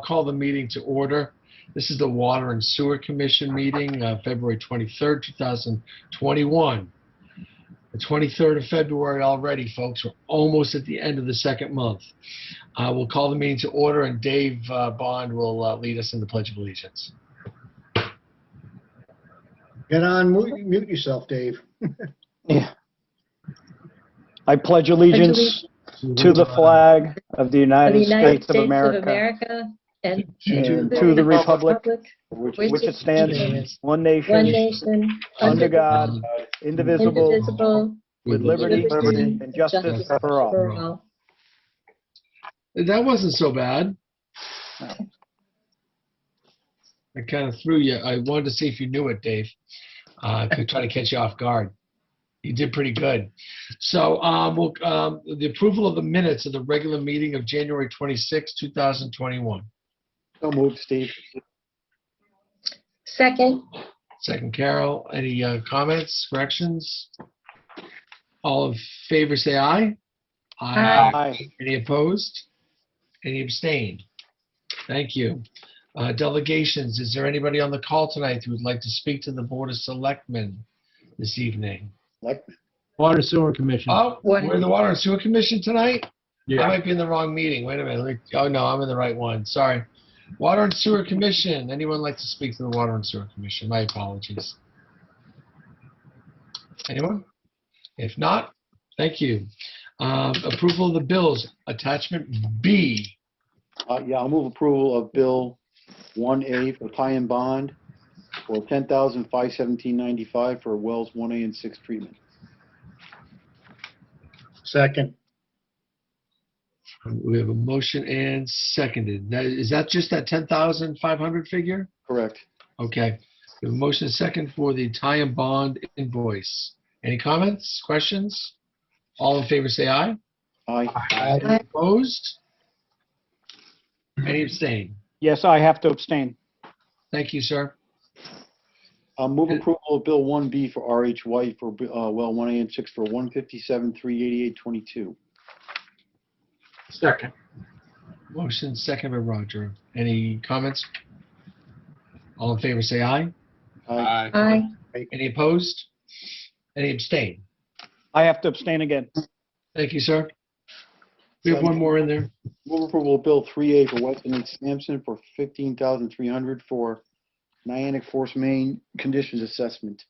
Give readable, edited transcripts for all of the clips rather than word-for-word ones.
call the meeting to order. This is the Water and Sewer Commission meeting, February 23rd, 2021. The 23rd of February already, folks. We're almost at the end of the second month. We'll call the meeting to order, and Dave Bond will lead us in the Pledge of Allegiance. Get on, mute yourself, Dave. Yeah. I pledge allegiance to the flag of the United States of America and to the republic which it stands, one nation, under God, indivisible, with liberty and justice for all. That wasn't so bad. I kind of threw you. I wanted to see if you knew it, Dave. Could try to catch you off guard. You did pretty good. So the approval of the minutes of the regular meeting of January 26, 2021. So moved, Steve. Second. Second, Carol. Any comments, corrections? All in favor, say aye. Aye. Any opposed? Any abstained? Thank you. Delegations. Is there anybody on the call tonight who would like to speak to the Board of Selectmen this evening? Water and Sewer Commission. Oh, we're in the Water and Sewer Commission tonight? Yeah. I might be in the wrong meeting. Wait a minute. Oh, no, I'm in the right one. Sorry. Water and Sewer Commission. Anyone like to speak to the Water and Sewer Commission? My apologies. Anyone? If not, thank you. Approval of the bills. Attachment B. Yeah, I'll move approval of Bill 1A for tie and bond for $10,517.95 for wells 1A and 6 treatment. Second. We have a motion and seconded. Now, is that just that 10,500 figure? Correct. Okay. We have a motion and second for the tie and bond invoice. Any comments, questions? All in favor say aye. Aye. Any opposed? Any abstain? Yes, I have to abstain. Thank you, sir. I'll move approval of Bill 1B for RH White for well 1A and 6 for $157,388.22. Second. Motion second by Roger. Any comments? All in favor say aye. Aye. Any opposed? Any abstain? I have to abstain again. Thank you, sir. We have one more in there. Move approval of Bill 3A for Weston and Sampson for $15,300 for Niantic Force Main Conditions Assessment.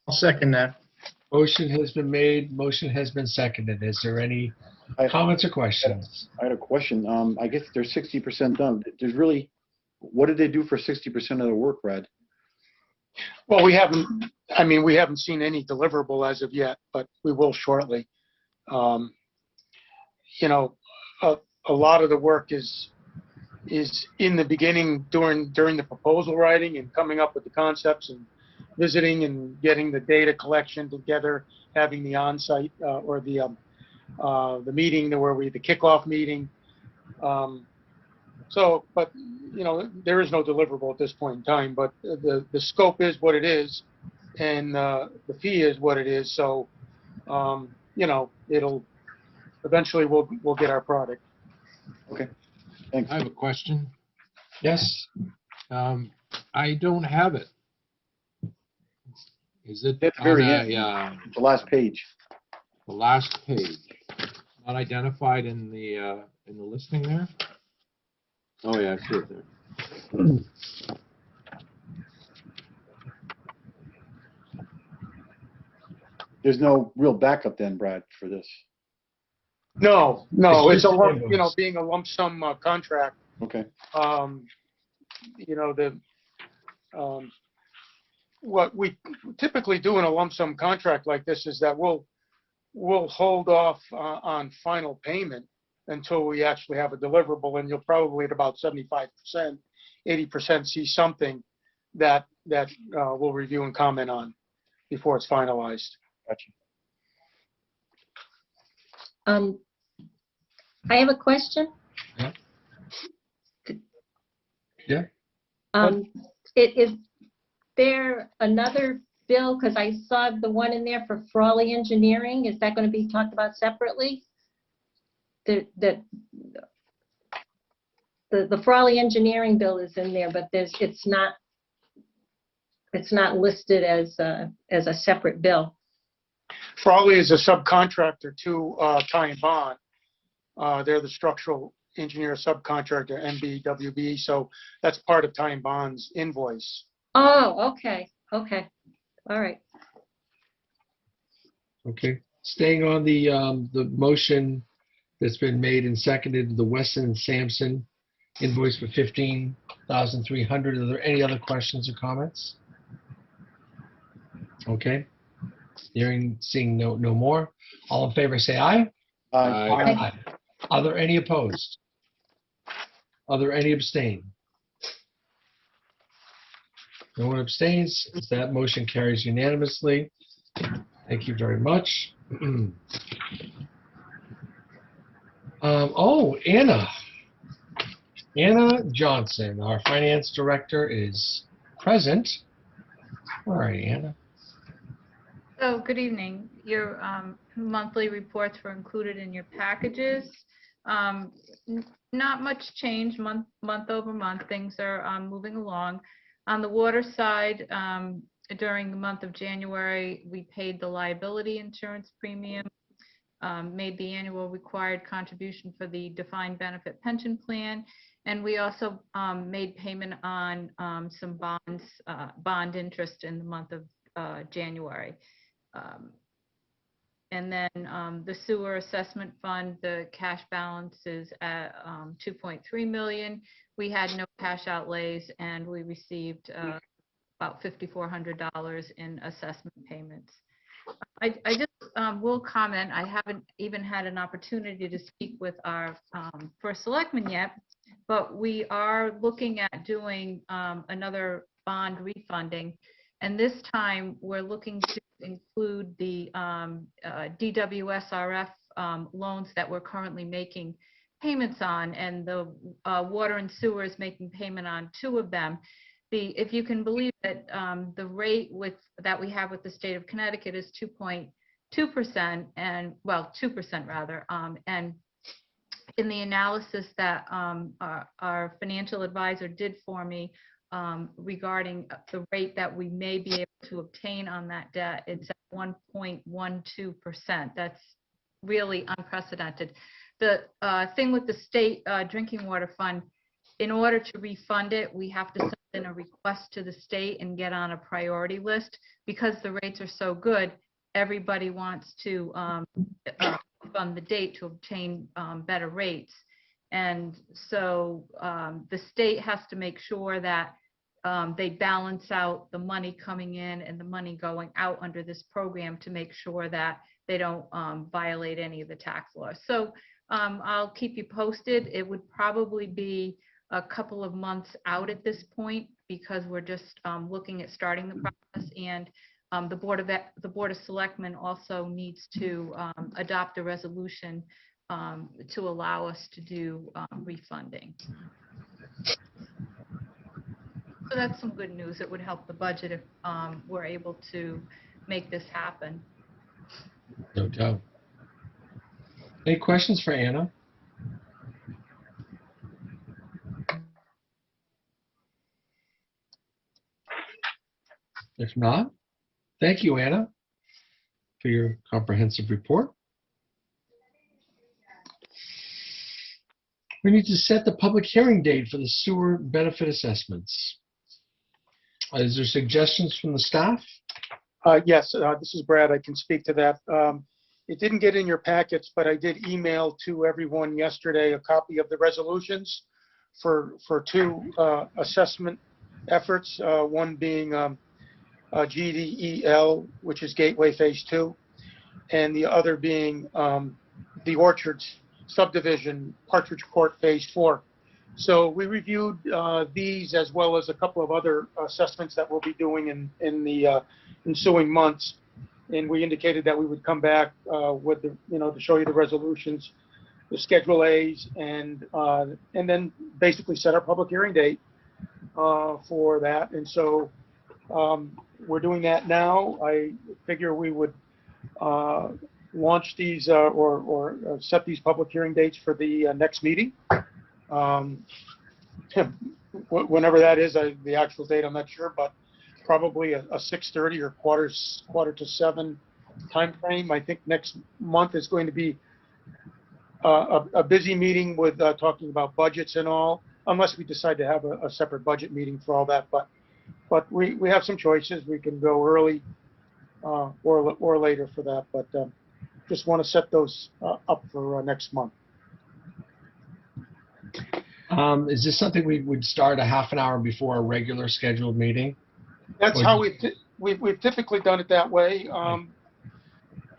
I'll second that. Motion has been made. Motion has been seconded. Is there any comments or questions? I had a question. I guess they're 60% done. There's really, what did they do for 60% of the work, Brad? Well, we haven't seen any deliverable as of yet, but we will shortly. A lot of the work is in the beginning during the proposal writing and coming up with the concepts and visiting and getting the data collection together, having the on-site or the meeting the kickoff meeting. But there is no deliverable at this point in time, but the scope is what it is, and the fee is what it is. So, it'll eventually we'll get our product. Okay, thanks. I have a question. Yes. I don't have it. Is it At the on very end. The last page. the last page? Not identified in the listing there? Oh, yeah, I see it there. There's no real backup then, Brad, for this. No, It's it's a just lump, invoice. being a lump sum contract. Okay. What we typically do in a lump sum contract like this is that we'll hold off on final payment until we actually have a deliverable, and you'll probably at about 75%, 80% see something that we'll review and comment on before it's finalized. Gotcha. I have a question. Yeah. Is there another bill? Because I saw the one in there for Frawley Engineering. Is that going to be talked about separately? the Frawley Engineering bill is in there, but it's not listed as a separate bill. Frawley is a subcontractor to Ty and Bond. They're the structural engineer subcontractor, MBWB, so that's part of Ty and Bond's invoice. Oh, okay, all right. Okay, staying on the motion that's been made and seconded, the Weston and Sampson invoice for $15,300. Are there any other questions or comments? Okay, seeing no more. All in favor, say aye. Aye. Are there any opposed? Are there any abstain? No one abstains. That motion carries unanimously. Thank you very much. Anna. Anna Johnson, our finance director, is present. All right, Anna. So, good evening. Your monthly reports were included in your packages. Not much change month over month. Things are moving along. On the water side, during the month of January, we paid the liability insurance premium, made the annual required contribution for the defined benefit pension plan, and we also made payment on some bond interest in the month of January. And then the sewer assessment fund, the cash balance is at 2.3 million. We had no cash outlays, and we received about $5,400 in assessment payments. I just will comment, I haven't even had an opportunity to speak with our first selectman yet, but we are looking at doing another bond refunding. And this time we're looking to include the DWSRF loans that we're currently making payments on, and the water and sewer is making payment on 2 of them. If you can believe it, the rate that we have with the state of Connecticut is 2.2%, and well, 2% rather. And in the analysis that our financial advisor did for me regarding the rate that we may be able to obtain on that debt, it's at 1.12%. That's really unprecedented. The thing with the state drinking water fund, in order to refund it, we have to send in a request to the state and get on a priority list. Because the rates are so good, everybody wants to fund the date to obtain better rates. And so the state has to make sure that they balance out the money coming in and the money going out under this program to make sure that they don't violate any of the tax laws. So I'll keep you posted. It would probably be a couple of months out at this point, because we're just looking at starting the process, and the Board of Selectmen also needs to adopt a resolution to allow us to do refunding. So that's some good news. It would help the budget if we're able to make this happen. No doubt. Any questions for Anna? If not, thank you, Anna, for your comprehensive report. We need to set the public hearing date for the sewer benefit assessments. Is there suggestions from the staff? Yes, this is Brad. I can speak to that. It didn't get in your packets, but I did email to everyone yesterday a copy of the resolutions for 2 assessment efforts, one being GDEL, which is Gateway Phase 2, and the other being the Orchards subdivision, Partridge Court Phase 4. So we reviewed these as well as a couple of other assessments that we'll be doing in the ensuing months, and we indicated that we would come back with the, to show you the resolutions, the Schedule A's, and then basically set our public hearing date for that. And so we're doing that now. I figure we would launch these or set these public hearing dates for the next meeting. whenever that is, the actual date, I'm not sure, but probably a 6:30 or quarter to 7 timeframe. I think next month is going to be a busy meeting with talking about budgets and all, unless we decide to have a separate budget meeting for all that. But we have some choices. We can go early or later for that. But just want to set those up for next month. Is this something we would start a half an hour before a regular scheduled meeting? That's how we've typically done it that way.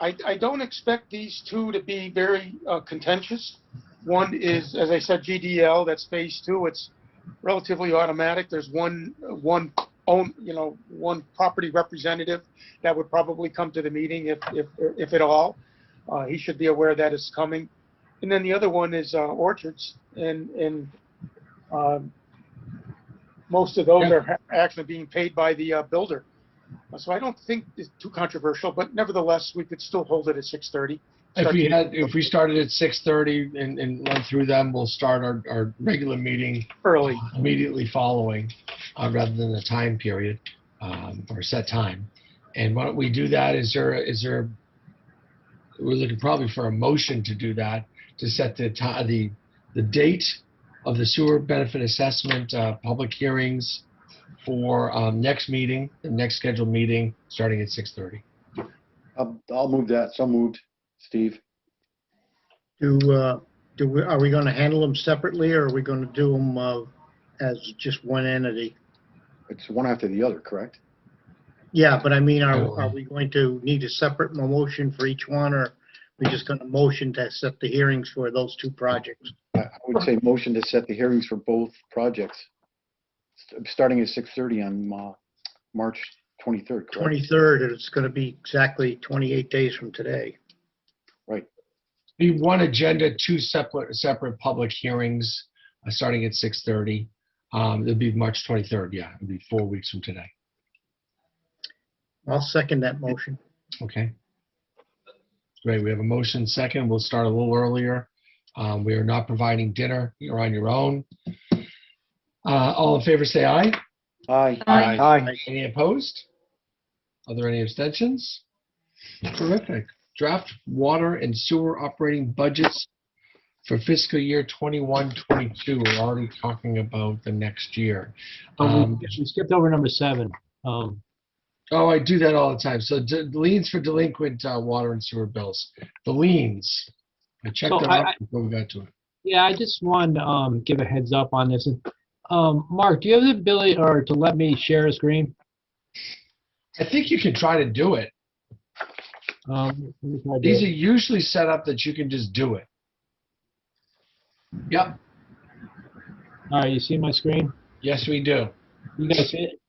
I don't expect these two to be very contentious. One is, as I said, GDL. That's phase 2. It's relatively automatic. There's one property representative that would probably come to the meeting if at all. He should be aware that it's coming. And then the other one is orchards, and most of those are actually being paid by the builder. So I don't think it's too controversial, but nevertheless, we could still hold it at 6:30. If we started at 6:30 and went through them, we'll start our regular meeting Early. Immediately following, rather than a time period or set time. And why don't we do that? Is there? We're looking probably for a motion to do that, to set the date of the sewer benefit assessment public hearings for next meeting, the next scheduled meeting, starting at 6:30. I'll move that. So moved, Steve. Are we going to handle them separately, or are we going to do them as just one entity? It's one after the other, correct? Yeah, but I mean, are we going to need a separate motion for each one, or are we just going to motion to set the hearings for those two projects? I would say motion to set the hearings for both projects, starting at 6:30 on March 23rd, correct? 23rd, and it's going to be exactly 28 days from today. Right. Be one agenda, two separate public hearings, starting at 6:30. It'll be March 23rd. Yeah, it'll be 4 weeks from today. I'll second that motion. Okay. Great. We have a motion second. We'll start a little earlier. We are not providing dinner. You're on your own. All in favor, say aye. Aye. Aye. Any opposed? Are there any abstentions? Terrific. Draft water and sewer operating budgets for fiscal year 21-22. We're already talking about the next year. We skipped over number 7. Oh, I do that all the time. So liens for delinquent water and sewer bills. The liens. I checked them out before we got to it. Yeah, I just wanted to give a heads up on this. Mark, do you have the ability to let me share a screen? I think you can try to do it. These are usually set up that you can just do it. Yep. All right, you see my screen? Yes, we do. You guys see it?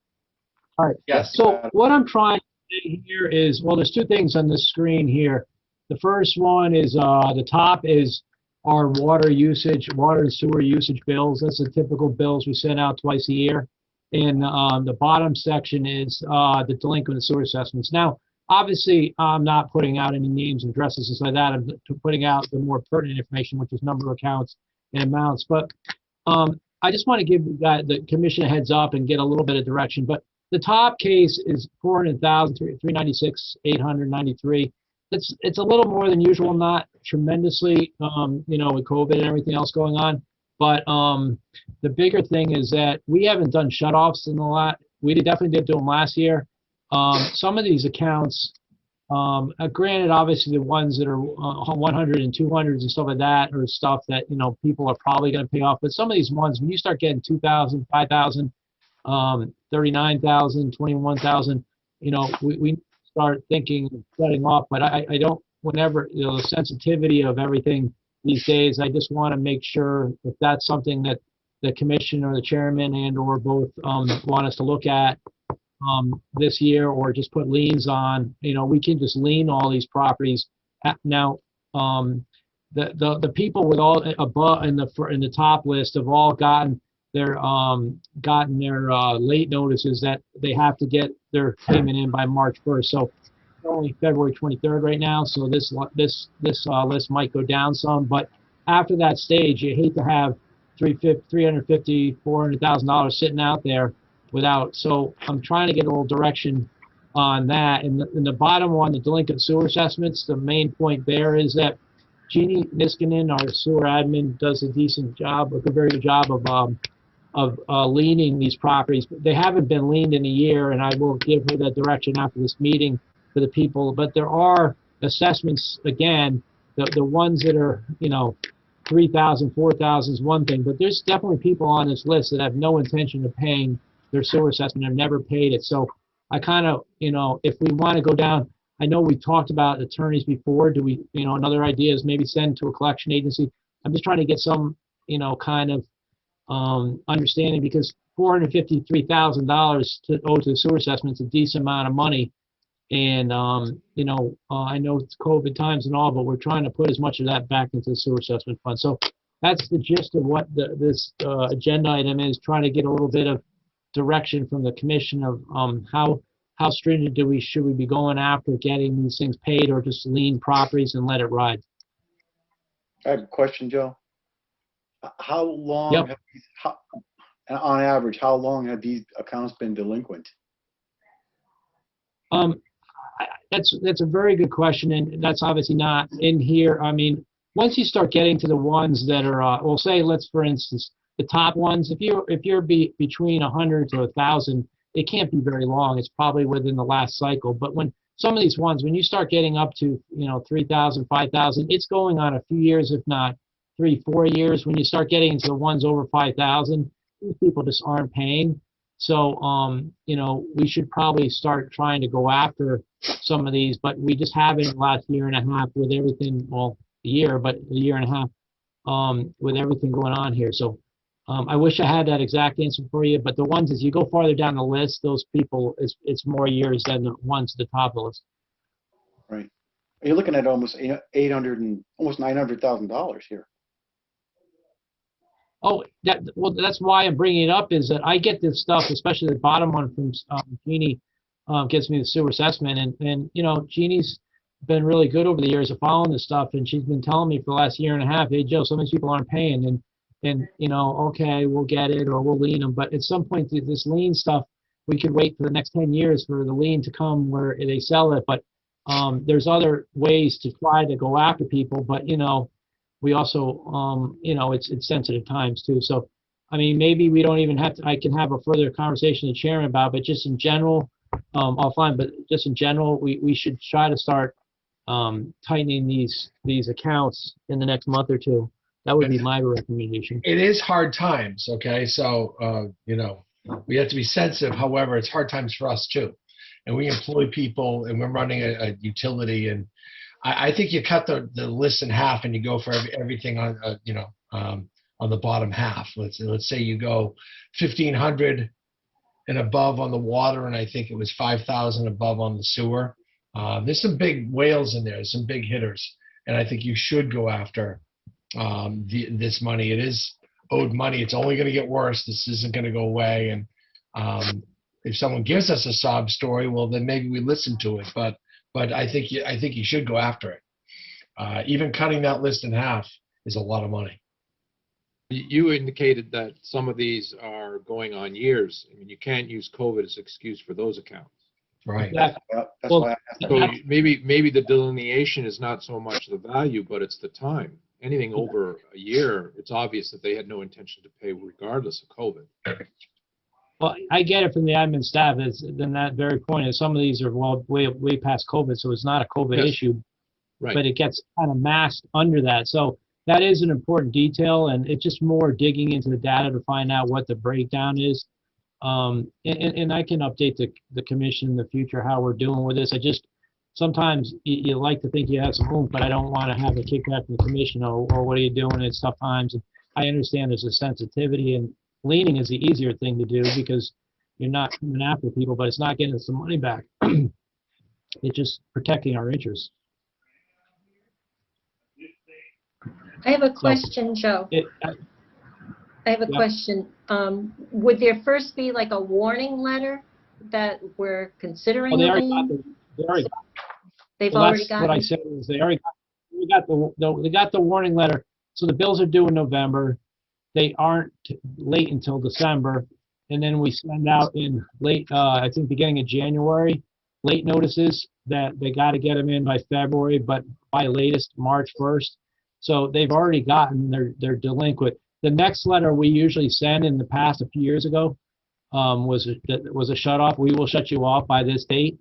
All right. Yes. So what I'm trying to say here is, well, there's 2 things on the screen here. The first one is the top is our water and sewer usage bills. That's the typical bills we send out twice a year. And the bottom section is the delinquent sewer assessments. Now, obviously, I'm not putting out any names and addresses and stuff like that. I'm putting out the more pertinent information, which is number of accounts and amounts. But I just want to give the commission a heads up and get a little bit of direction. But the top case is 400,000, 396,893. It's a little more than usual, not tremendously, with COVID and everything else going on. But the bigger thing is that we haven't done shutoffs in the lot. We definitely did do them last year. Some of these accounts, granted, obviously the ones that are 100 and 200s and stuff like that are stuff that, people are probably going to pay off. But some of these ones, when you start getting 2,000, 5,000, 39,000, 21,000, we start thinking of shutting off. But I don't, whenever, the sensitivity of everything these days, I just want to make sure if that's something that the commission or the chairman and or both want us to look at this year, or just put liens on, we can just lien all these properties. Now, the people with all above in the top list have all gotten their late notices that they have to get their payment in by March 1st. So it's only February 23rd right now. So this list might go down some, but after that stage, you hate to have $350,000, $400,000 sitting out there without, so I'm trying to get a little direction on that. And the bottom one, the delinquent sewer assessments, the main point there is that Jeannie Niskanen, our sewer admin, does a decent job, a very good job of leaning these properties. They haven't been leaned in a year, and I will give her that direction after this meeting for the people. But there are assessments, again, the ones that are, 3,000, 4,000 is one thing, but there's definitely people on this list that have no intention of paying their sewer assessment, have never paid it. So I kind of, if we want to go down, I know we talked about attorneys before. Do we, another idea is maybe send to a collection agency. I'm just trying to get some, kind of understanding, because $453,000 to owe to the sewer assessment is a decent amount of money. And, I know it's COVID times and all, but we're trying to put as much of that back into the sewer assessment fund. So that's the gist of what this agenda item is, trying to get a little bit of direction from the commission of how stringent should we be going after getting these things paid, or just lien properties and let it ride? I have a question, Joe. How long, Yep. on average, how long have these accounts been delinquent? That's a very good question, and that's obviously not in here. I mean, once you start getting to the ones that are, we'll say, let's for instance, the top ones, if you're between 100 to 1,000, it can't be very long. It's probably within the last cycle. But when some of these ones, when you start getting up to 3,000, 5,000, it's going on a few years, if not 3, 4 years. When you start getting into the ones over 5,000, these people just aren't paying. So, we should probably start trying to go after some of these, but we just haven't in the last year and a half with everything, well, a year and a half, with everything going on here. So, I wish I had that exact answer for you, but the ones, as you go farther down the list, those people, it's more years than the ones at the top of the list. Right. You're looking at almost 800 and almost $900,000 here. Oh, that's why I'm bringing it up, is that I get this stuff, especially the bottom one from Jeannie, gets me the sewer assessment, and Jeannie's been really good over the years of following this stuff, and she's been telling me for the last year and a half, hey Joe, some of these people aren't paying, and okay, we'll get it, or we'll lien them, but at some point this lien stuff, we could wait for the next 10 years for the lien to come where they sell it, but there's other ways to try to go after people, but we also, it's sensitive times too. So, I mean, maybe we don't even have to, I can have a further conversation with the chairman about, but just in general, offline, but just in general, we should try to start tightening these accounts in the next month or two. That would be my recommendation. It is hard times, okay? So, we have to be sensitive. However, it's hard times for us too. And we employ people, and we're running a utility, and I think you cut the list in half and you go for everything on, on the bottom half. Let's say you go 1,500 and above on the water, and I think it was 5,000 above on the sewer. There's some big whales in there, there's some big hitters, and I think you should go after this money. It is owed money. It's only going to get worse. This isn't going to go away. And if someone gives us a sob story, well, then maybe we listen to it. But I think you should go after it. Even cutting that list in half is a lot of money. You indicated that some of these are going on years. I mean, you can't use COVID as an excuse for those accounts. Right. That's Well, why I asked that. So maybe the delineation is not so much the value, but it's the time. Anything over a year, it's obvious that they had no intention to pay regardless of COVID. Well, I get it from the admin staff, then that very point is some of these are way past COVID, so it's not a COVID Yes. issue, Right. but it gets kind of masked under that. So that is an important detail, and it's just more digging into the data to find out what the breakdown is. And I can update the commission in the future how we're doing with this. I just, sometimes you like to think you have some oomph, but I don't want to have a kickback from the commission, or what are you doing? It's tough times. And I understand there's a sensitivity, and leaning is the easier thing to do because you're not coming after people, but it's not getting us the money back. It's just protecting our interests. I have a question, Joe. I have a Yeah. question. Would there first be like a warning letter that we're considering Well, a they already got lien? they've They've already that's what I gotten, said is they got the warning letter. So the bills are due in November. they aren't late until December. And then we send out in late, I think beginning of January, late notices that they got to get them in by February, but by latest March 1st. So they've already gotten their delinquent. The next letter we usually send in the past a few years ago was a shut off. We will shut you off by this date.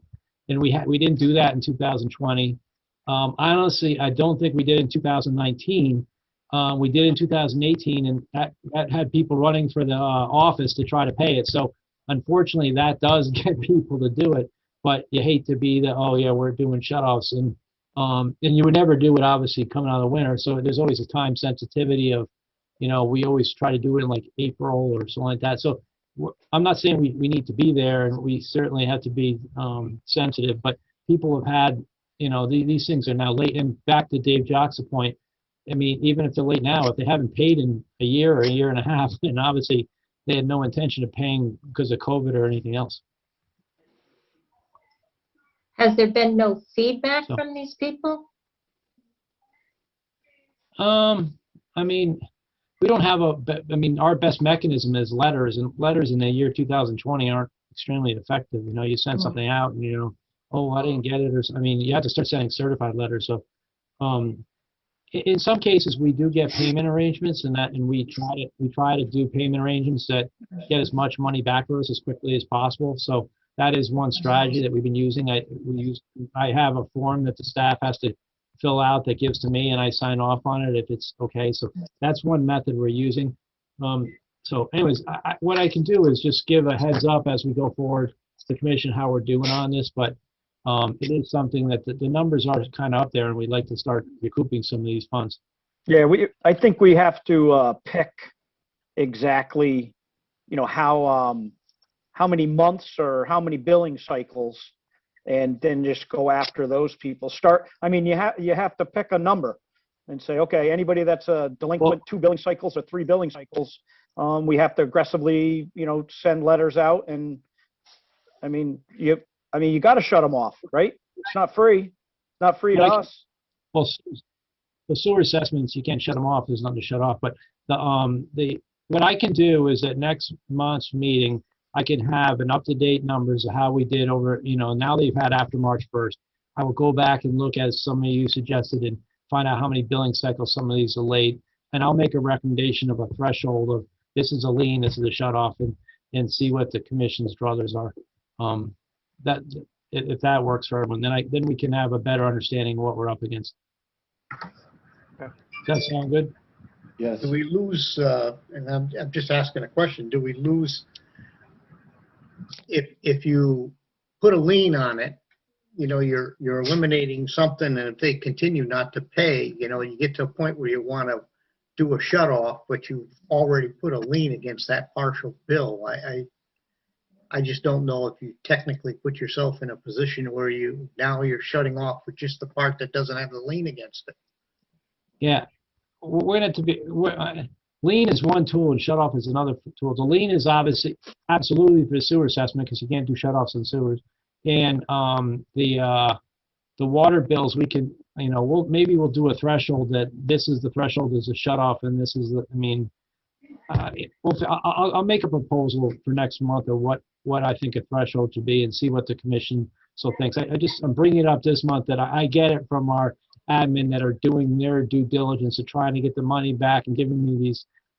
And we didn't do that in 2020. Honestly, I don't think we did in 2019. We did in 2018, and that had people running for the office to try to pay it. So unfortunately, that does get people to do it. But you hate to be the, oh yeah, we're doing shutoffs, and you would never do it obviously coming out of the winter. So there's always a time sensitivity of, we always try to do it in like April or something like that. So I'm not saying we need to be there, and we certainly have to be sensitive. But people have had, these things are now late. And back to Dave Jock's point, I mean, even if they're late now, if they haven't paid in a year or a year and a half, then obviously they had no intention of paying because of COVID or anything else. Has there been no feedback So- from these people? I mean, we don't have our best mechanism is letters, and letters in the year 2020 aren't extremely effective. You send something out and, oh, I didn't get it, you have to start sending certified letters. So, in some cases, we do get payment arrangements, and we try to do payment arrangements that get as much money back to us as quickly as possible. So that is one strategy that we've been using. I have a form that the staff has to fill out that gives to me, and I sign off on it if it's okay. So that's one method we're using. So anyways, what I can do is just give a heads up as we go forward to the commission how we're doing on this, but it is something that the numbers are kind of up there, and we'd like to start recouping some of these funds. Yeah, I think we have to pick exactly, how many months or how many billing cycles, and then just go after those people. You have to pick a number and say, okay, anybody that's a delinquent 2 billing cycles or 3 billing cycles, we have to aggressively, send letters out. And you got to shut them off, right? It's not free. It's not free to us. Well, the sewer assessments, you can't shut them off. There's nothing to shut off. But what I can do is at next month's meeting, I can have an up-to-date numbers of how we did over, now that you've had after March 1st. I will go back and look at some of you suggested and find out how many billing cycles some of these are late. And I'll make a recommendation of a threshold of this is a lien, this is a shut off, and see what the commission's druthers are. That if that works for everyone, then we can have a better understanding of what we're up against. Does that sound good? Yes. Do we lose, and I'm just asking a question, do we lose, if you put a lien on it, you're eliminating something, and if they continue not to pay, you get to a point where you want to do a shut off, but you've already put a lien against that partial bill. I just don't know if you technically put yourself in a position where you're shutting off with just the part that doesn't have the lien against it. Yeah, we're going to be. Lien is one tool and shut off is another tool. The lien is obviously absolutely for the sewer assessment because you can't do shut offs in sewers. And the water bills, we can, we'll do a threshold that this is the threshold as a shut off, and this is I'll make a proposal for next month of what I think a threshold should be and see what the commission thinks. I'm bringing it up this month that I get it from our admin that are doing their due diligence of trying to get the money back and giving me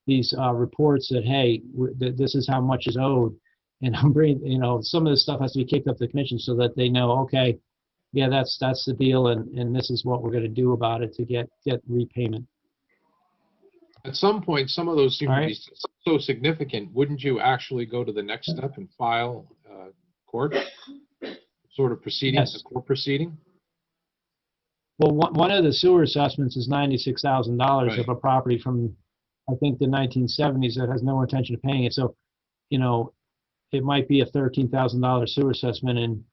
these reports that, hey, this is how much is owed. And I'm bringing, some of this stuff has to be kicked up to the commission so that they know, okay, yeah, that's the deal, and this is what we're going to do about it to get repayment. At some point, some of those seem to All be so significant, wouldn't you actually go to the next step and file court sort of proceedings, Yes. a court proceeding? Well, one of the sewer assessments is $96,000 Right. of a property from, I think, the 1970s that has no intention of paying it. So, it might be a $13,000 sewer assessment and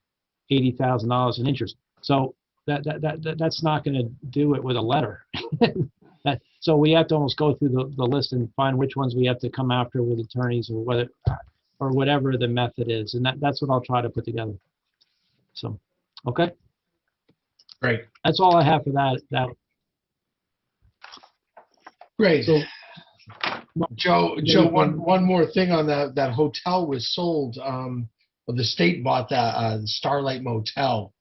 $80,000 in interest. So that's not going to do it with a letter. So we have to almost go through the list and find which ones we have to come after with attorneys or whatever the method is, and that's what I'll try to put together. So, okay. Great. That's all I have for that. Great. So Joe, one more thing on that hotel was sold, well, the state bought that, Starlight Motel.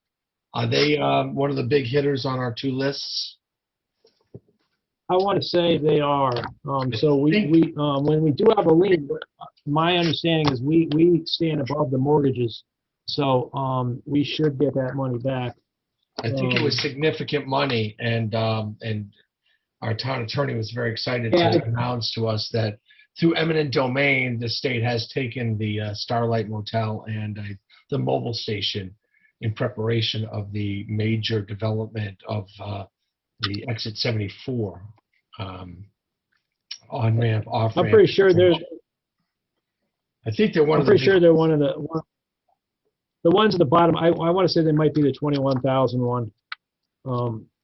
Are they, one of the big hitters on our two lists? I want to say they are. So when we do have a lien, my understanding is we stand above the mortgages. So, we should get that money back. I think it was significant money, and our town attorney was very excited Yeah. to announce to us that through eminent domain, the state has taken the Starlight Motel and the mobile station in preparation of the major development of the exit 74 on ramp, off ramp. I'm pretty sure they're, I think they're one I'm of the pretty big- sure they're one of the ones at the bottom. I want to say they might be the 21,000 one.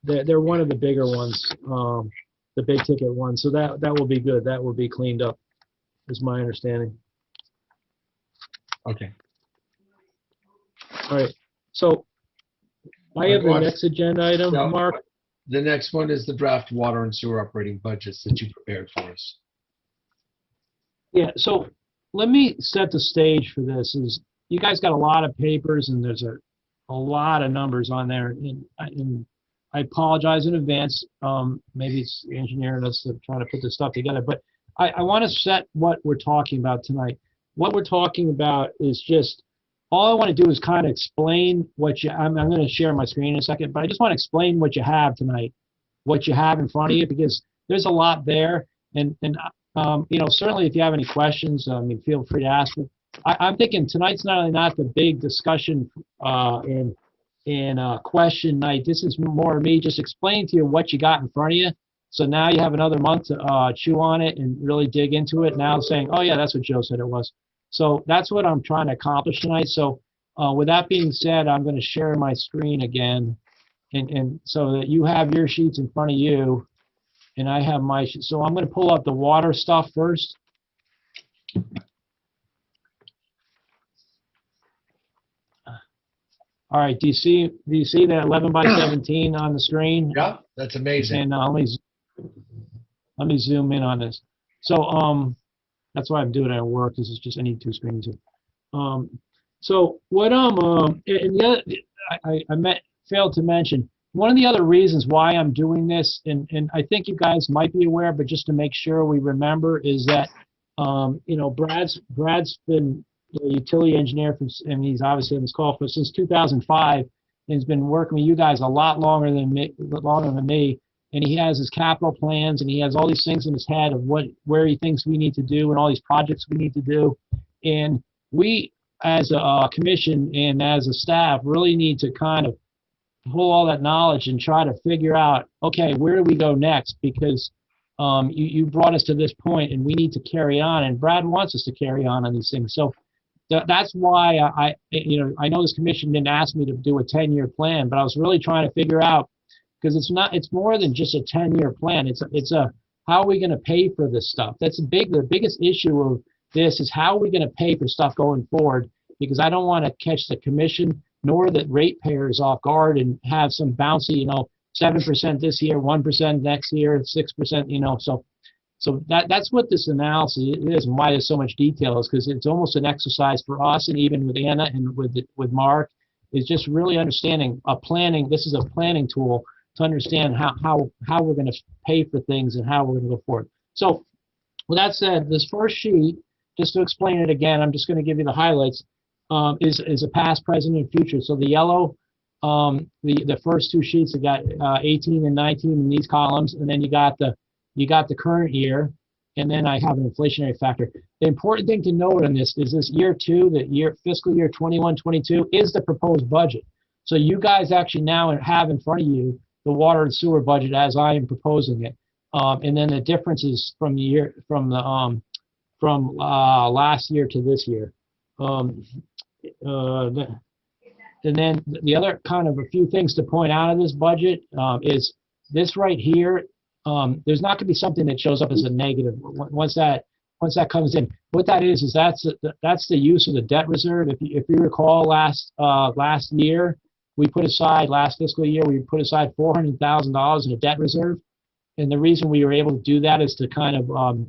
They're one of the bigger ones, the big ticket ones. So that will be good. That will be cleaned up, is my understanding. Okay. All right. So I have the next agenda item, No. Mark. The next one is the draft water and sewer operating budgets that you prepared for us. Yeah, so let me set the stage for this. Is you guys got a lot of papers and there's a lot of numbers on there, and I apologize in advance. Maybe it's the engineer and us that trying to put this stuff together, but I want to set what we're talking about tonight. What we're talking about is just, all I want to do is kind of explain what you, I'm going to share my screen in a second, but I just want to explain what you have tonight, what you have in front of you, because there's a lot there. And you know, certainly if you have any questions, I mean, feel free to ask them. I'm thinking tonight's not only not the big discussion in question night. This is more me just explaining to you what you got in front of you. So now you have another month to chew on it and really dig into it. Now saying, oh yeah, that's what Joe said it was. So that's what I'm trying to accomplish tonight. So with that being said, I'm going to share my screen again, and so that you have your sheets in front of you, and I have my sheet. So I'm going to pull up the water stuff first. All right, do you see that 11 by 17 on the screen? Yeah, that's amazing. And let me zoom in on this. So that's why I'm doing it at work, because it's just I need two screens here. So what and the other I failed to mention, one of the other reasons why I'm doing this, and I think you guys might be aware, but just to make sure we remember, is that you know, Brad's been a utility engineer and he's obviously on this call for since 2005, and he's been working with you guys a lot longer than me. And he has his capital plans, and he has all these things in his head of where he thinks we need to do, and all these projects we need to do. And we, as a commission and as a staff, really need to kind of pull all that knowledge and try to figure out, okay, where do we go next? Because you brought us to this point, and we need to carry on, and Brad wants us to carry on these things. So that's why I know this commission didn't ask me to do a 10-year plan, but I was really trying to figure out, because it's more than just a 10-year plan. It's a how are we going to pay for this stuff? That's the biggest issue of this is how are we going to pay for stuff going forward, because I don't want to catch the commission nor the ratepayers off guard and have some bouncy, 7% this year, 1% next year, 6%, so that's what this analysis is, and why there's so much detail is because it's almost an exercise for us, and even with Anna and with Mark, is just really understanding planning. This is a planning tool to understand how we're going to pay for things and how we're going to go forward. So with that said, this first sheet, just to explain it again, I'm just going to give you the highlights, is a past, present, and future. So the yellow, the first two sheets, have got 18 and 19 in these columns, and then you got the current year, and then I have an inflationary factor. The important thing to note on this is this year two, fiscal year 21-22 is the proposed budget. So you guys actually now have in front of you the water and sewer budget as I am proposing it, and then the differences from last year to this year. And then the other kind of a few things to point out of this budget is this right here. There's not going to be something that shows up as a negative once that comes in. What that is that's the use of the debt reserve. If you recall last year, we put aside last fiscal year we put aside $400,000 in a debt reserve, And the reason we were able to do that is to kind of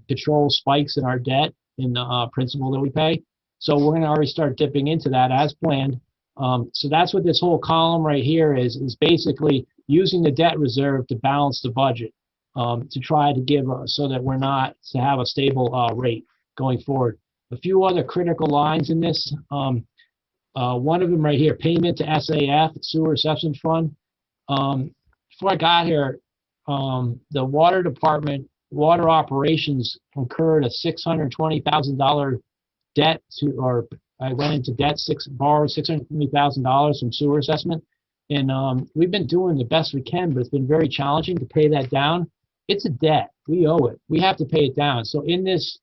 control spikes in our debt in the principal that we pay. So we're going to already start dipping into that as planned. So that's what this whole column right here is basically using the debt reserve to balance the budget, to try to give so that we're not to have a stable rate going forward. A few other critical lines in this. One of them right here, payment to SAF, Sewer Assessment Fund. Before I got here, the water department, water operations incurred a $620,000 debt to, or I went into debt, borrowed $620,000 from sewer assessment. And we've been doing the best we can, but it's been very challenging to pay that down. It's a debt. We owe it. We have to pay it down. So in this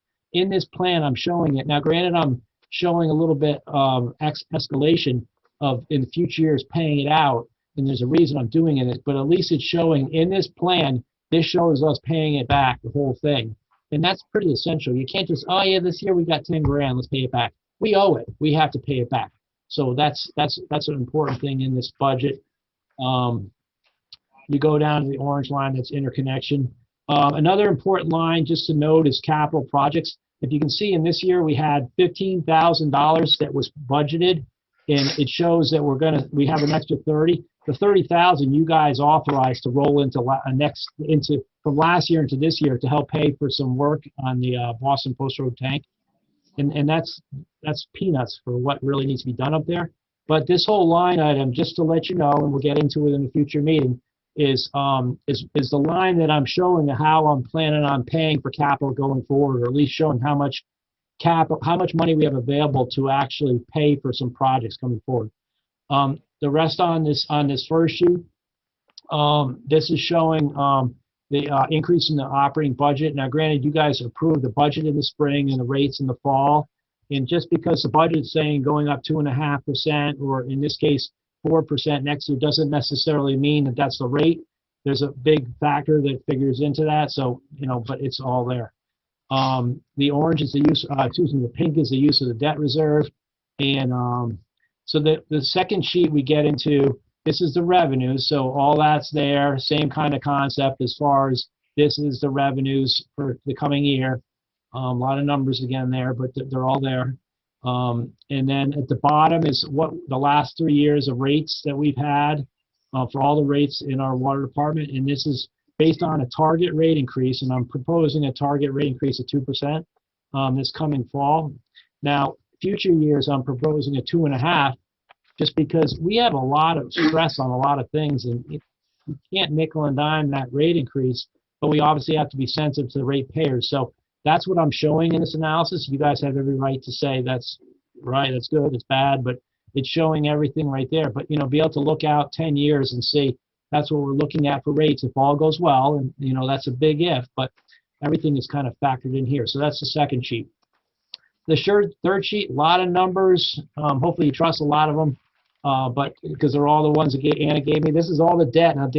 plan, I'm showing it. Now, granted, I'm showing a little bit of escalation of in the future years paying it out, and there's a reason I'm doing it, but at least it's showing in this plan, this shows us paying it back, the whole thing. And that's pretty essential. You can't just, oh yeah, this year we got 10 grand, let's pay it back. We owe it. We have to pay it back. So that's an important thing in this budget. You go down to the orange line, that's interconnection. Another important line just to note is capital projects. If you can see in this year, we had $15,000 that was budgeted, and it shows that we have an extra 30. The 30,000 you guys authorized to roll into from last year into this year to help pay for some work on the Boston Post Road tank. And that's peanuts for what really needs to be done up there. But this whole line item, just to let you know, and we'll get into it in a future meeting, is the line that I'm showing how I'm planning on paying for capital going forward, or at least showing how much money we have available to actually pay for some projects coming forward. The rest on this first sheet, this is showing the increase in the operating budget. Now, granted, you guys approved the budget in the spring and the rates in the fall, and just because the budget's saying going up 2.5%, or in this case 4% next year, doesn't necessarily mean that that's the rate. There's a big factor that figures into that. So but it's all there. The orange is the use. The pink is the use of the debt reserve, and so the second sheet we get into, this is the revenues. So all that's there, same kind of concept as far as this is the revenues for the coming year. A lot of numbers again there, but they're all there. And then at the bottom is what the last 3 years of rates that we've had for all the rates in our water department. And this is based on a target rate increase, and I'm proposing a target rate increase of 2% this coming fall. Now, future years, I'm proposing a 2.5%, just because we have a lot of stress on a lot of things, and you can't nickel and dime that rate increase, but we obviously have to be sensitive to the rate payers. So that's what I'm showing in this analysis. You guys have every right to say that's right, that's good, it's bad, but it's showing everything right there. But be able to look out 10 years and see that's what we're looking at for rates if all goes well, and that's a big if, but everything is kind of factored in here. So that's the second sheet. The third sheet, a lot of numbers. Hopefully you trust a lot of them, but because they're all the ones that Anna gave me. This is all the debt. Now,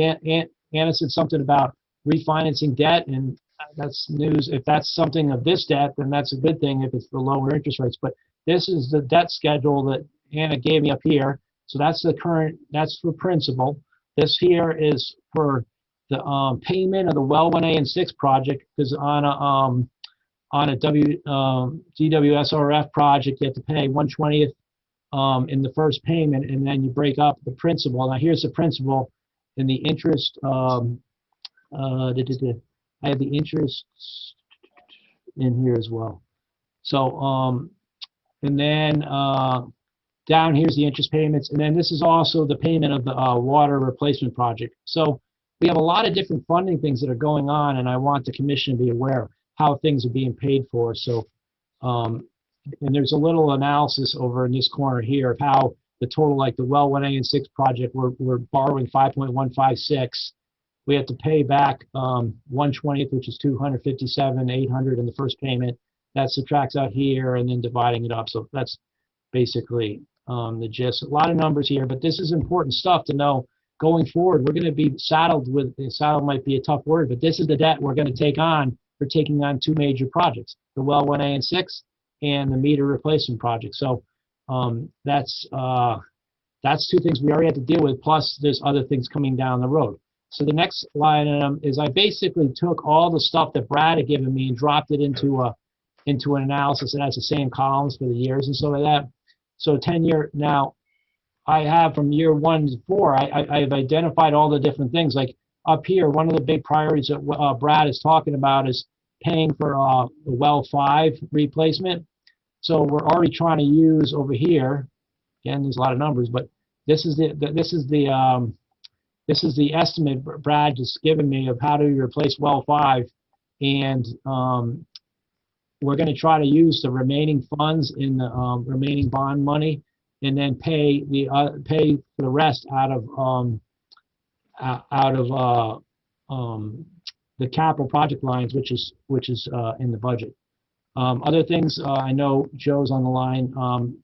Anna said something about refinancing debt, and that's news. If that's something of this debt, then that's a good thing if it's the lower interest rates. But this is the debt schedule that Anna gave me up here. So that's the current, that's for principal. This here is for the payment of the well 1A and 6 project, because on a DWSRF project, you have to pay 1/20th in the first payment, and then you break up the principal. Now here's the principal, and the interest. I have the interest in here as well. So and then down here's the interest payments, and then this is also the payment of the water replacement project. So we have a lot of different funding things that are going on, and I want the commission to be aware of how things are being paid for. So, and there's a little analysis over in this corner here of how the total, like the well 1A and 6 project, we're borrowing 5.156. We have to pay back 1/20th, which is 257,800 in the first payment. That subtracts out here and then dividing it up. So that's basically the gist. A lot of numbers here, but this is important stuff to know going forward. We're going to be saddled with, saddle might be a tough word, but this is the debt we're going to take on. We're taking on 2 major projects, the well 1A and 6 and the meter replacement project. So that's 2 things we already have to deal with, plus there's other things coming down the road. So the next line item is I basically took all the stuff that Brad had given me and dropped it into an analysis that has the same columns for the years and so like that. So 10-year, now I have from year 1 to 4, I've identified all the different things. Like up here, one of the big priorities that Brad is talking about is paying for the well 5 replacement. So we're already trying to use over here, again, there's a lot of numbers, but this is the estimate Brad just given me of how to replace well 5. And we're going to try to use the remaining funds in the remaining bond money, and then pay for the rest out of the capital project lines, which is in the budget. Other things, I know Joe's on the line.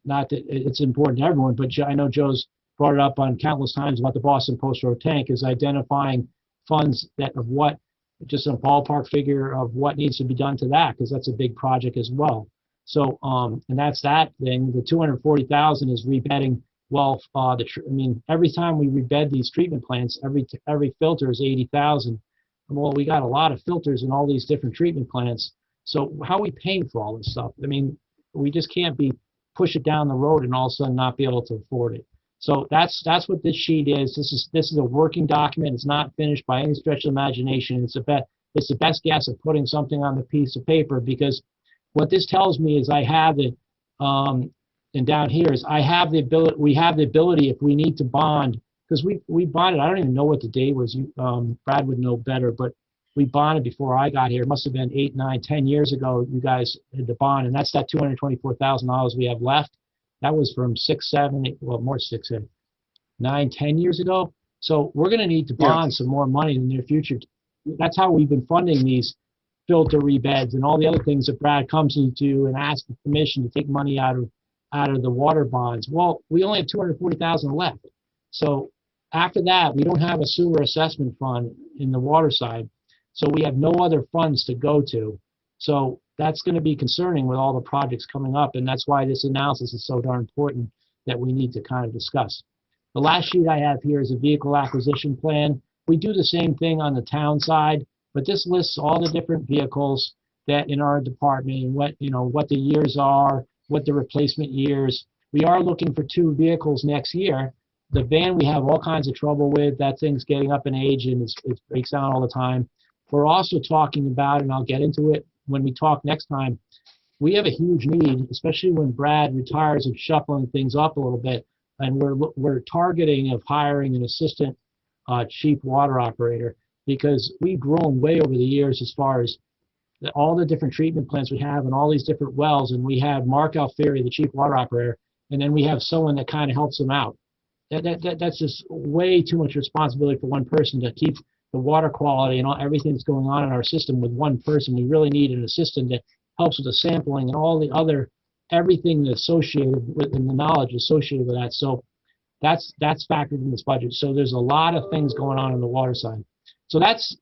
Not that it's important to everyone, but I know Joe's brought it up on countless times about the Boston Post Road tank, is identifying funds that of what, just a ballpark figure of what needs to be done to that, because that's a big project as well. So, and that's that thing. The 240,000 is rebedding. Well, I mean, every time we rebed these treatment plants, every filter is 80,000. Well, we got a lot of filters in all these different treatment plants. So how are we paying for all this stuff? I mean, we just can't push it down the road and all of a sudden not be able to afford it. So that's what this sheet is. This is a working document. It's not finished by any stretch of imagination. It's the best guess of putting something on the piece of paper, because what this tells me is I have it, and down here is I have the ability. We have the ability if we need to bond, because we bonded. I don't even know what the date was. Brad would know better, but we bonded before I got here. It must have been 8, 9, 10 years ago. You guys had the bond, and that's that $224,000 we have left. That was from 6, 7, 8, well, more 6, 7, 9, 10 years ago. So we're going to need to bond some more money in the near future. That's how we've been funding these filter rebeds and all the other things that Brad comes into and asks the commission to take money out of the water bonds. Well, we only have 240,000 left. So after that, we don't have a sewer assessment fund in the water side. So we have no other funds to go to. So that's going to be concerning with all the projects coming up. And that's why this analysis is so darn important that we need to kind of discuss. The last sheet I have here is a vehicle acquisition plan. We do the same thing on the town side, but this lists all the different vehicles that in our department and what the years are, what the replacement years. We are looking for 2 vehicles next year. The van we have all kinds of trouble with. That thing's getting up in age and it breaks down all the time. We're also talking about, and I'll get into it when we talk next time, we have a huge need, especially when Brad retires and shuffling things up a little bit. And we're targeting of hiring an assistant chief water operator, because we've grown way over the years as far as all the different treatment plants we have and all these different wells. And we have Mark Alfieri, the chief water operator, and then we have someone that kind of helps them out. That's just way too much responsibility for one person to keep the water quality and everything that's going on in our system with one person. We really need an assistant that helps with the sampling and all the other, everything that's associated with, and the knowledge associated with that. So that's factored in this budget. So there's a lot of things going on the water side. So that's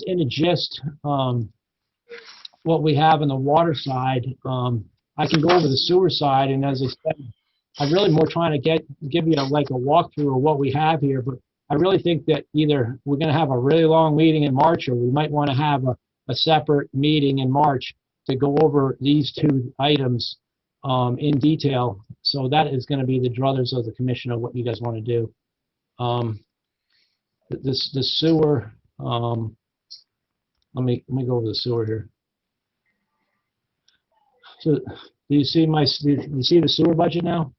in a gist what we have on the water side. I can go over the sewer side, and as I said, I'm really more trying to give you like a walkthrough of what we have here, but I really think that either we're going to have a really long meeting in March, or we might want to have a separate meeting in March to go over these 2 items in detail. So that is going to be the druthers of the commission of what you guys want to do. The sewer, let me go over the sewer here. So do you see the sewer budget now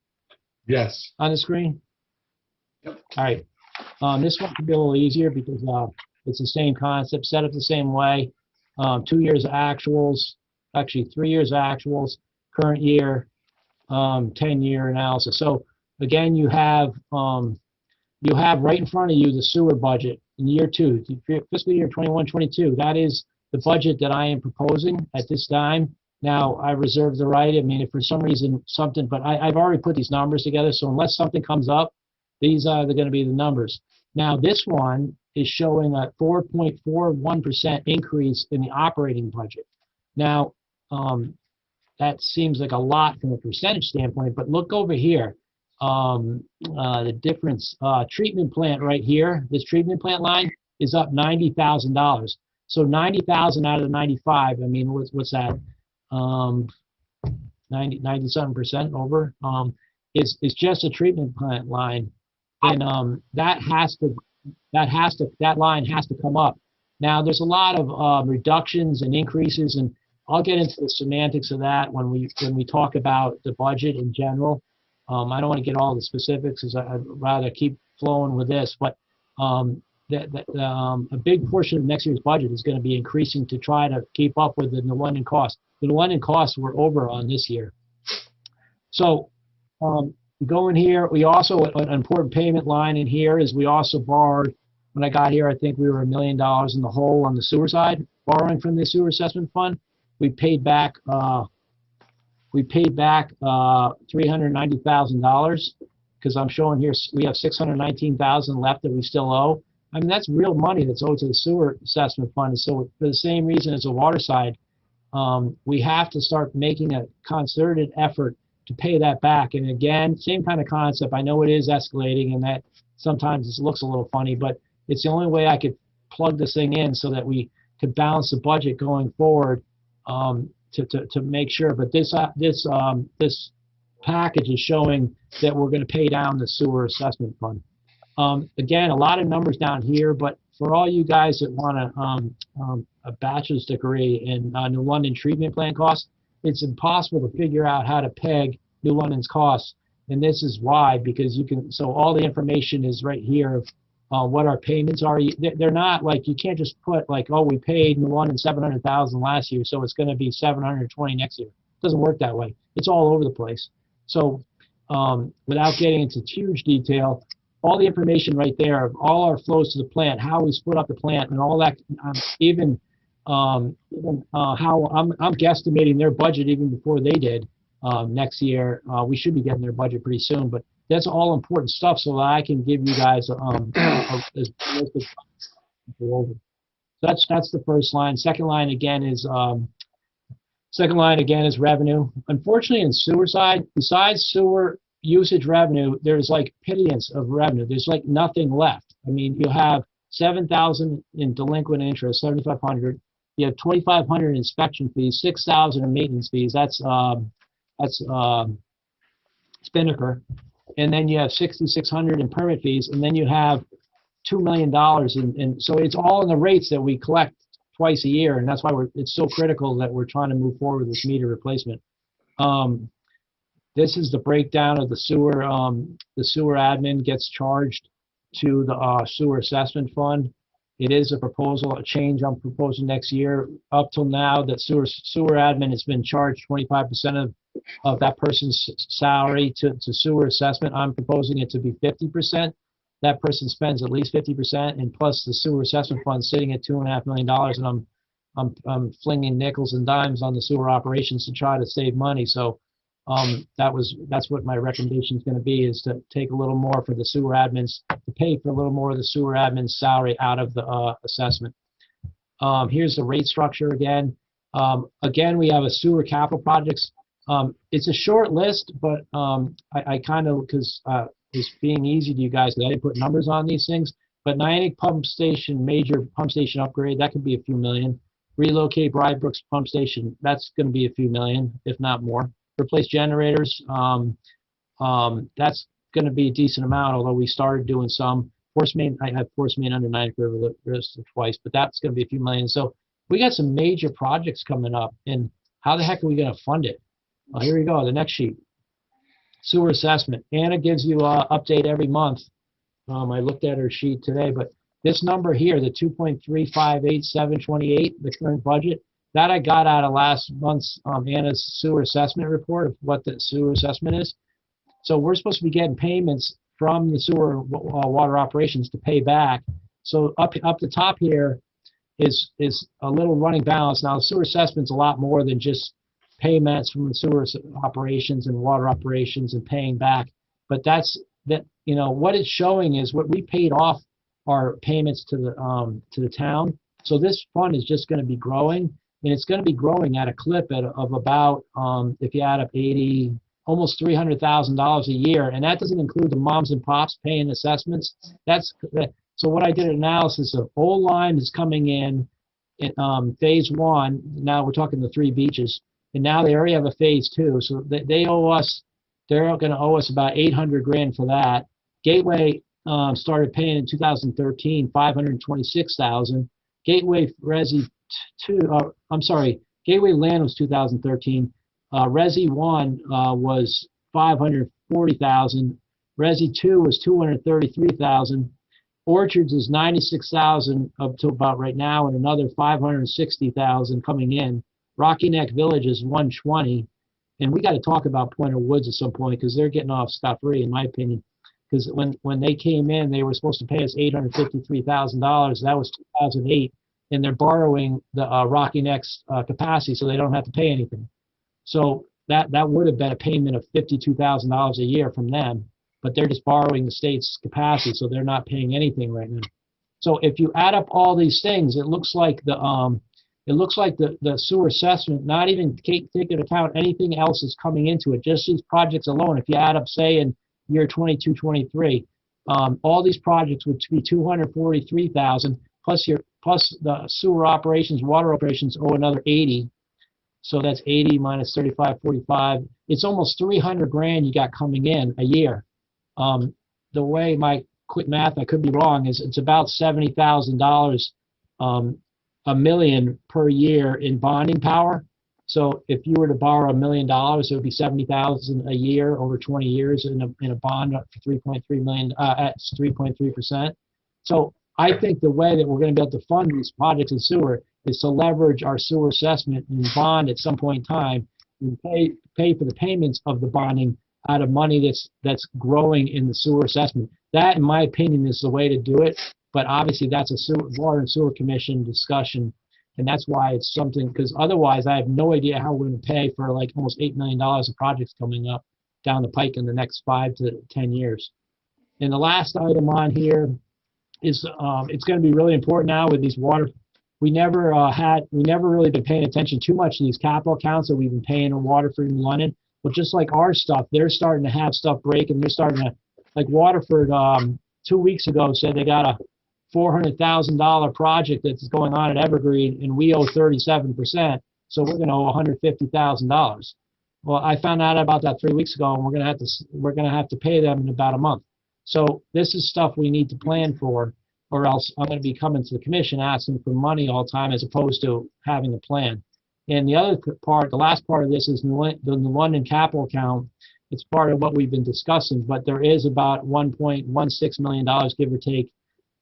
Yes. on the screen? Yep. All right. This one can be a little easier because it's the same concept, set up the same way. 2 years of actuals, actually 3 years of actuals, current year, 10-year analysis. So again, you have right in front of you the sewer budget in year 2, fiscal year 21-22. That is the budget that I am proposing at this time. Now, I reserve the right. I mean, if for some reason but I've already put these numbers together. So unless something comes up, these are going to be the numbers. Now, this one is showing a 4.41% increase in the operating budget. Now, that seems like a lot from a percentage standpoint, but look over here. The difference, treatment plant right here, this treatment plant line, is up $90,000. So 90,000 out of the 95, I mean, what's that? 97% over, is just a treatment plant line. And that line has to come up. Now, there's a lot of reductions and increases, and I'll get into the semantics of that when we talk about the budget in general. I don't want to get all the specifics, as I'd rather keep flowing with this, but a big portion of next year's budget is going to be increasing to try to keep up with the New London costs. The New London costs were over on this year. So we go in here. We also, an important payment line in here is we also borrowed, when I got here, I think we were $1 million in the hole on the sewer side, borrowing from the sewer assessment fund. We paid back $390,000, because I'm showing here we have $619,000 left that we still owe. I mean, that's real money that's owed to the sewer assessment fund. And so for the same reason as the water side, we have to start making a concerted effort to pay that back. And again, same kind of concept. I know it is escalating, and that sometimes it looks a little funny, but it's the only way I could plug this thing in so that we could balance the budget going forward, to make sure. But this package is showing that we're going to pay down the sewer assessment fund. Again, a lot of numbers down here, but for all you guys that want a bachelor's degree in New London treatment plant costs, it's impossible to figure out how to peg New London's costs. And this is why, because so all the information is right here of what our payments are. They're not like, you can't just put like, oh, we paid New London $700,000 last year, so it's going to be $720 next year. It doesn't work that way. It's all over the place. So without getting into huge detail, all the information right there of all our flows to the plant, how we split up the plant, and all that, even how I'm guesstimating their budget even before they did next year. We should be getting their budget pretty soon, but that's all important stuff so that I can give you guys that's the first line. Second line again is revenue. Unfortunately, in sewer side, besides sewer usage revenue, there's like pittance of revenue. There's like nothing left. I mean, you have $7,000 in delinquent interest, $7,500. You have $2,500 in inspection fees, $6,000 in maintenance fees. That's Spinnaker. And then you have $6,600 in permit fees, and then you have $2 million in so it's all in the rates that we collect twice a year, and that's why it's so critical that we're trying to move forward with this meter replacement. This is the breakdown of the sewer. The sewer admin gets charged to the sewer assessment fund. It is a proposal, a change I'm proposing next year. Up till now, that sewer admin has been charged 25% of that person's salary to sewer assessment. I'm proposing it to be 50%. That person spends at least 50%, and plus the sewer assessment fund sitting at $2.5 million, and I'm flinging nickels and dimes on the sewer operations to try to save money. So that's what my recommendation is going to be, is to take a little more for the sewer admins, to pay for a little more of the sewer admin's salary out of the assessment. Here's the rate structure again. Again, we have a sewer capital projects. It's a short list, but I kind of, because it's being easy to you guys, because I didn't put numbers on these things. But Niantic pump station, major pump station upgrade, that could be a few million. Relocate Bride-Brooks pump station, that's going to be a few million, if not more. Replace generators, that's going to be a decent amount, although we started doing some. Force main, I have force main under Niantic River twice, but that's going to be a few million. So we got some major projects coming up, and how the heck are we going to fund it? Well, here we go, the next sheet. Sewer assessment. Anna gives you an update every month. I looked at her sheet today, but this number here, the 2.358728, the current budget, that I got out of last month's Anna's sewer assessment report of what the sewer assessment is. So we're supposed to be getting payments from the sewer water operations to pay back. So up the top here is a little running balance. Now the sewer assessment's a lot more than just payments from the sewer operations and water operations and paying back. But what it's showing is what we paid off our payments to the town. So this fund is just going to be growing, and it's going to be growing at a clip of about, if you add up almost $300,000 a year, and that doesn't include the moms and pops paying assessments. So So what I did an analysis of old Lyme is coming in phase one. Now we're talking the 3 beaches, and now they already have a phase 2. So they owe us, they're going to owe us about 800 grand for that. Gateway started paying in 2013, 526,000. Gateway Resi 2, I'm sorry, Gateway Land was 2013. Resi 1 was 540,000. Resi 2 was 233,000. Orchards is 96,000 up to about right now, and another 560,000 coming in. Rocky Neck Village is 120, and we got to talk about Pointer Woods at some point because they're getting off scot-free, in my opinion. Because when they came in, they were supposed to pay us $853,000. That was 2008, and they're borrowing the Rocky Neck's capacity, so they don't have to pay anything. So that would have been a payment of $52,000 a year from them, but they're just borrowing the state's capacity, so they're not paying anything right now. So if you add up all these things, it looks like the sewer assessment, not even taking into account anything else is coming into it, just these projects alone. If you add up, say, in year 22, 23, all these projects would be 243,000 plus the sewer operations, water operations owe another 80. So that's 80 minus 35, 45. It's almost 300 grand you got coming in a year. The way my quick math, I could be wrong, is it's about $70,000 a million per year in bonding power. So if you were to borrow $1 million, it would be 70,000 a year over 20 years in a bond for 3.3 million at 3.3%. So I think the way that we're going to be able to fund these projects in sewer is to leverage our sewer assessment and bond at some point in time and pay for the payments of the bonding out of money that's growing in the sewer assessment. That, in my opinion, is the way to do it. But obviously, that's a water and sewer commission discussion, and that's why it's something. Because otherwise, I have no idea how we're going to pay for like almost $8 million of projects coming up down the pike in the next 5 to 10 years. And the last item on here is it's going to be really important now with these water. We never really been paying attention too much to these capital accounts that we've been paying in Waterford and London. But just like our stuff, they're starting to have stuff break, and they're starting to, like Waterford 2 weeks ago said they got a $400,000 project that's going on at Evergreen, and we owe 37%, so we're going to owe $150,000. Well, I found out about that 3 weeks ago, and we're going to have to pay them in about a month. So this is stuff we need to plan for, or else I'm going to be coming to the commission asking for money all the time as opposed to having a plan. And the other part, the last part of this is the London capital account. It's part of what we've been discussing, but there is about $1.16 million, give or take,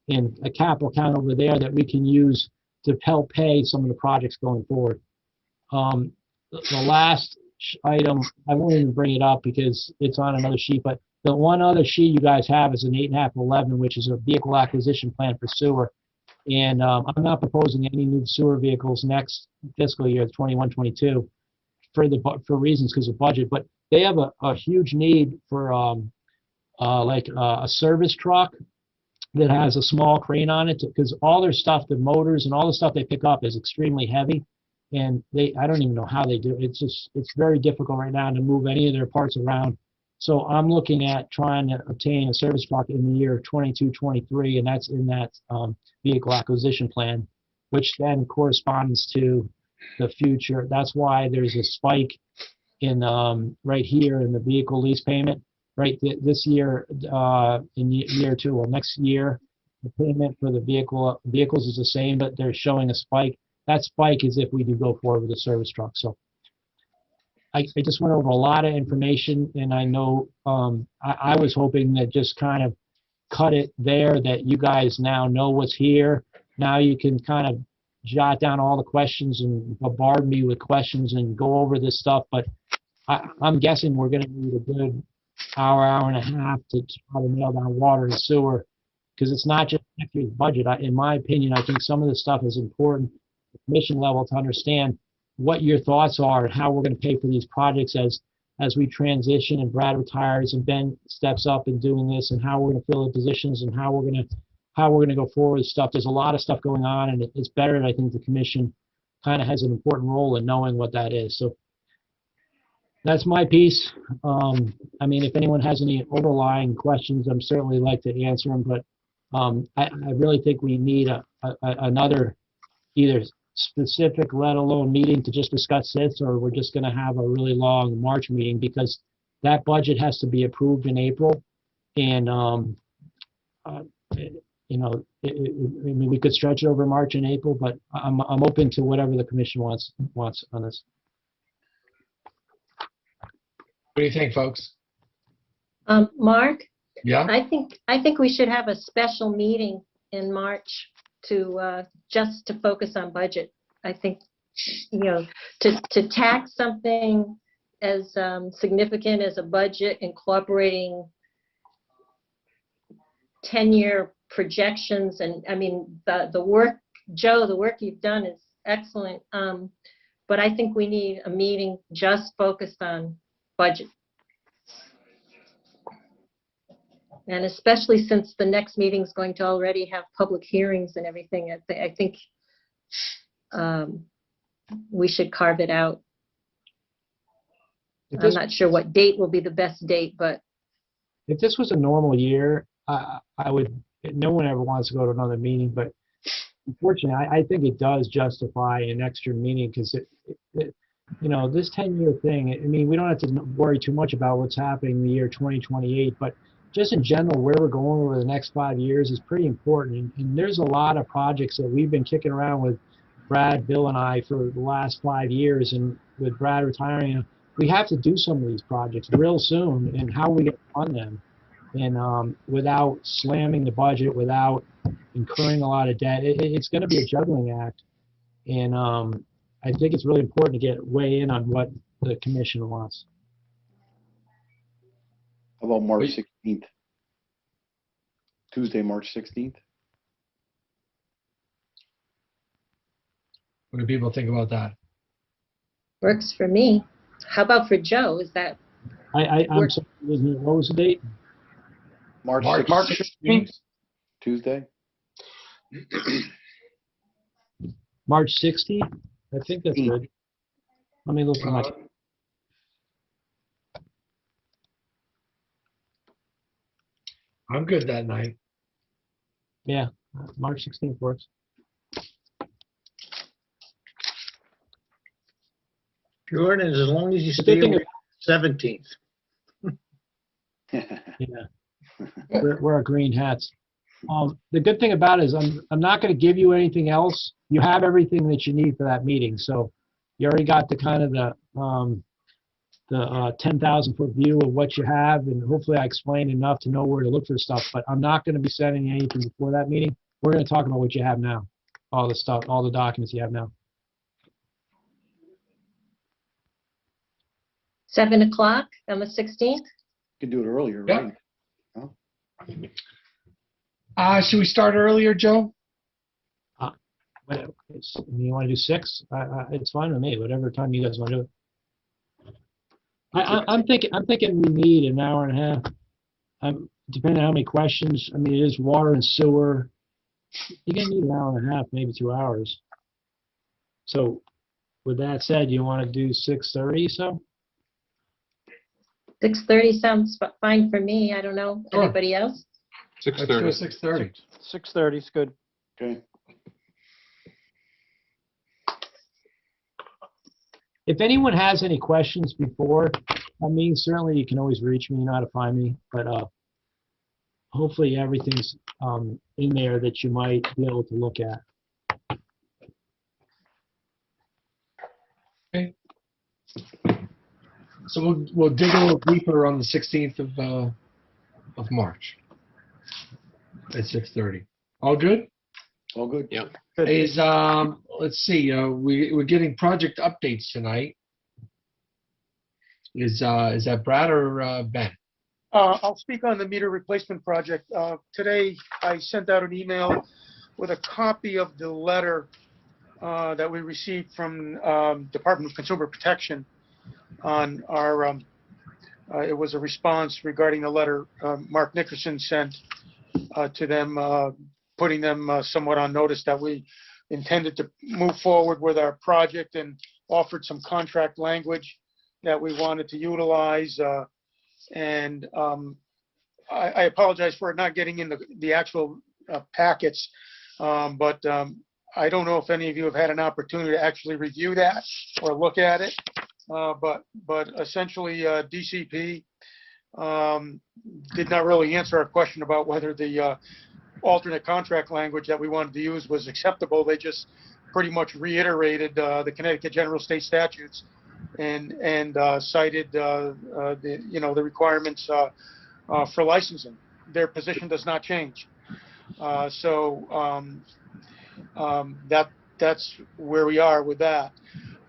in a capital account over there that we can use to help pay some of the projects going forward. The last item, I won't even bring it up because it's on another sheet, but the one other sheet you guys have is an 8.511, which is a vehicle acquisition plan for sewer. And I'm not proposing any new sewer vehicles next fiscal year, 21-22, for reasons because of budget. But they have a huge need for a service truck that has a small crane on it, because all their stuff, the motors and all the stuff they pick up is extremely heavy. And I don't even know how they do it. It's very difficult right now to move any of their parts around. So I'm looking at trying to obtain a service truck in the year 22-23, and that's in that vehicle acquisition plan, which then corresponds to the future. That's why there's a spike in right here in the vehicle lease payment. Right, this year, in year 2, or next year, the payment for the vehicles is the same, but they're showing a spike. That spike is if we do go forward with the service truck. So I just went over a lot of information, and I know I was hoping that just kind of cut it there, that you guys now know what's here. Now you can kind of jot down all the questions and bombard me with questions and go over this stuff. But I'm guessing we're going to need a good hour and a half to try to nail down water and sewer, because it's not just next year's budget. In my opinion, I think some of this stuff is important at the commission level to understand what your thoughts are and how we're going to pay for these projects as we transition and Brad retires and Ben steps up in doing this, and how we're going to fill the positions and how we're going to go forward with stuff. There's a lot of stuff going on, and it's better that I think the commission kind of has an important role in knowing what that is. So that's my piece. I mean, if anyone has any overlying questions, I'm certainly like to answer them, but I really think we need another either specific, let alone meeting to just discuss this, or we're just gonna have a really long March meeting, because that budget has to be approved in April. And, uh, you know, I mean, we could stretch it over March and April, but I'm open to whatever the commission wants on this. What do you think, folks? Mark, Yeah? I think we should have a special meeting in March to, just to focus on budget. I think, to tax something as significant as a budget, incorporating 10-year projections, and I mean, the work, Joe, the work you've done is excellent. But I think we need a meeting just focused on budget. And especially since the next meeting is going to already have public hearings and everything, I think we should carve it out. I'm not sure what date will be the best date, but If this was a normal year, I would, no one ever wants to go to another meeting, but unfortunately, I think it does justify an extra meeting, because you know, this 10-year thing, I mean, we don't have to worry too much about what's happening in the year 2028, but just in general, where we're going over the next 5 years is pretty important. And there's a lot of projects that we've been kicking around with Brad, Bill, and I for the last 5 years, and with Brad retiring, we have to do some of these projects real soon, and how we get to fund them, and without slamming the budget, without incurring a lot of debt. It's going to be a juggling act, and I think it's really important to weigh in on what the commission wants. How about March 16th? Tuesday, March 16th? What do people think about that? works for me. How about for Joe? Is that, I'm Work. sorry, what was the date? March March 16th, Tuesday? March 16th? I think that's good. Let me look at my, I'm good that night. yeah, March 16th works. Jordan, as long as you The stay good thing away 17th. Yeah, we're our green hats. The good thing about it is I'm not going to give you anything else. You have everything that you need for that meeting. So you already got the kind of the 10,000 foot view of what you have, and hopefully I explained enough to know where to look for stuff. But I'm not going to be sending you anything before that meeting. We're going to talk about what you have now, all the stuff, all the documents you have now. 7 o'clock on the 16th? Could do it earlier, Yeah. right? Should we start earlier, Joe? You want to do 6? It's fine with me. Whatever time you guys want to do it. I'm thinking we need an hour and a half. Depending on how many questions. I mean, it is water and sewer. You're gonna need an hour and a half, maybe 2 hours. So, with that said, you want to do 6:30? So 6:30 sounds fine for me. I don't know. Sure. Anybody else? Let's do 6:30. 6:30. 6:30 is good. Okay. if anyone has any questions before, I mean, certainly you can always reach me. You know how to find me. But hopefully everything's in there that you might be able to look at. So we'll dig a little deeper on the 16th of March at 6:30. All good? All good? Yeah. Good. Is let's see, we're getting project updates tonight. Is that Brad or Ben? I'll speak on the meter replacement project. Today, I sent out an email with a copy of the letter that we received from Department of Consumer Protection on our, it was a response regarding the letter Mark Nickerson sent to them, putting them somewhat on notice that we intended to move forward with our project, and offered some contract language that we wanted to utilize. I apologize for not getting in the actual packets. But I don't know if any of you have had an opportunity to actually review that or look at it. But essentially, DCP did not really answer our question about whether the alternate contract language that we wanted to use was acceptable. They just pretty much reiterated the Connecticut General State Statutes and cited the requirements for licensing. Their position does not change. That's where we are with that.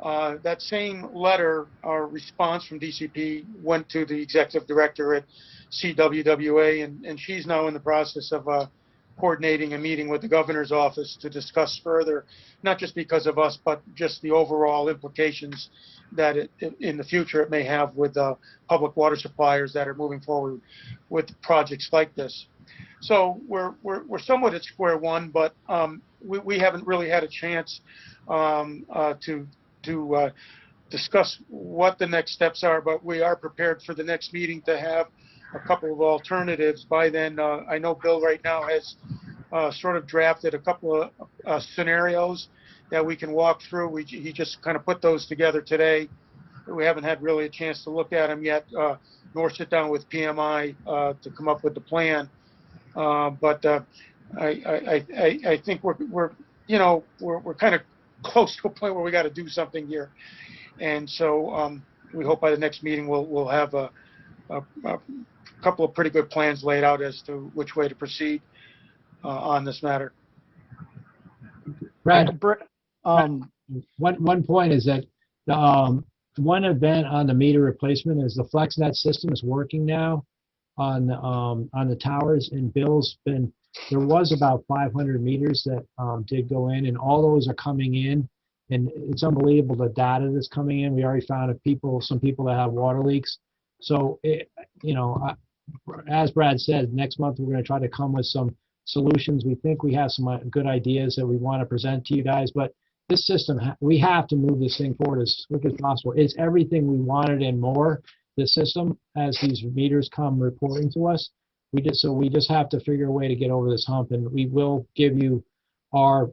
That same letter, our response from DCP went to the executive director at CWWA, and she's now in the process of coordinating a meeting with the governor's office to discuss further, not just because of us, but just the overall implications that in the future it may have with public water suppliers that are moving forward with projects like this. So we're somewhat at square one, but we haven't really had a chance to discuss what the next steps are, but we are prepared for the next meeting to have a couple of alternatives. By then, I know Bill right now has sort of drafted a couple of scenarios that we can walk through. He just kind of put those together today. We haven't had really a chance to look at them yet, nor sit down with PMI to come up with the plan. But I think we're kind of close to a point where we got to do something here, and so we hope by the next meeting we'll have a couple of pretty good plans laid out as to which way to proceed on this matter. Brad, Um, one point is that one event on the meter replacement is the FlexNet system is working now on the towers, and Bill's been, there was about 500 meters that did go in, and all those are coming in, and it's unbelievable the data that's coming in. We already found some people that have water leaks. So as Brad said, next month we're going to try to come with some solutions. We think we have some good ideas that we want to present to you guys, but this system, we have to move this thing forward as quick as possible. It's everything we wanted and more, this system, as these meters come reporting to us. We just have to figure a way to get over this hump, and we will give you our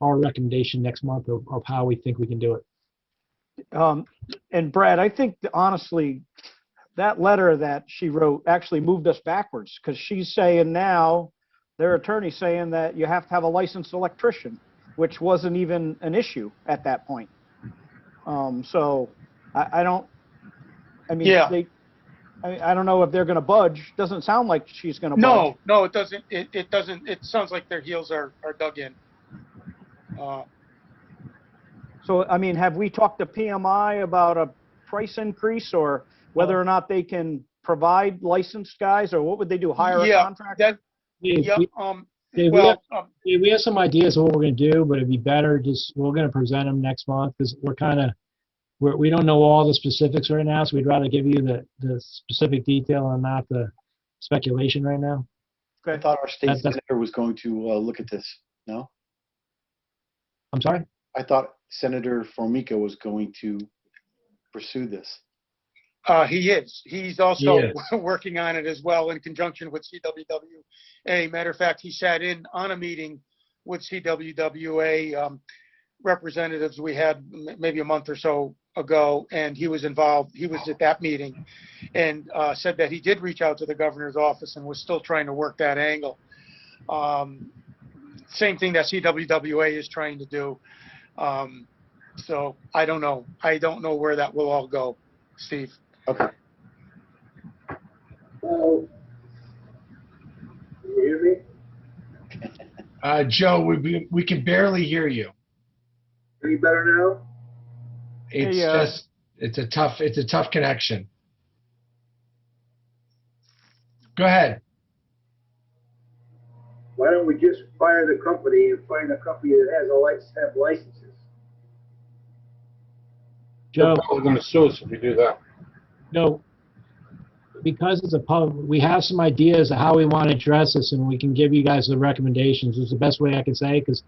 recommendation next month of how we think we can do it. and Brad, I think honestly, that letter that she wrote actually moved us backwards, because she's saying now, their attorney's saying that you have to have a licensed electrician, which wasn't even an issue at that point. So I mean, Yeah. I don't know if they're going to budge. Doesn't sound like she's going to budge. No, it doesn't. It doesn't. It sounds like their heels are dug in. So, I mean, have we talked to PMI about a price increase, or whether or not they can provide licensed guys, or what would they do? Hire a contractor? We have some ideas of what we're going to do, but it'd be better we're going to present them next month, because we don't know all the specifics right now, so we'd rather give you the specific detail and not the speculation right now. I thought our state senator was going to look at this. No? I'm sorry? I thought Senator Formica was going to pursue this. He is. He's also working on it as well in conjunction with CWWA. Matter of fact, he sat in on a meeting with CWWA representatives we had maybe a month or so ago, and he was involved. He was at that meeting and said that he did reach out to the governor's office and was still trying to work that angle. Same thing that CWWA is trying to do. So I don't know. I don't know where that will all go, Steve. Okay. Hello. Can you hear me? Joe, we can barely hear you. Any better now? It's a tough connection. Go ahead. Why don't we just fire the company and find a company that have licenses? Joe, They're going to sue us if we do that. No, because it's we have some ideas of how we want to address this, and we can give you guys the recommendations. Is the best way I can say, because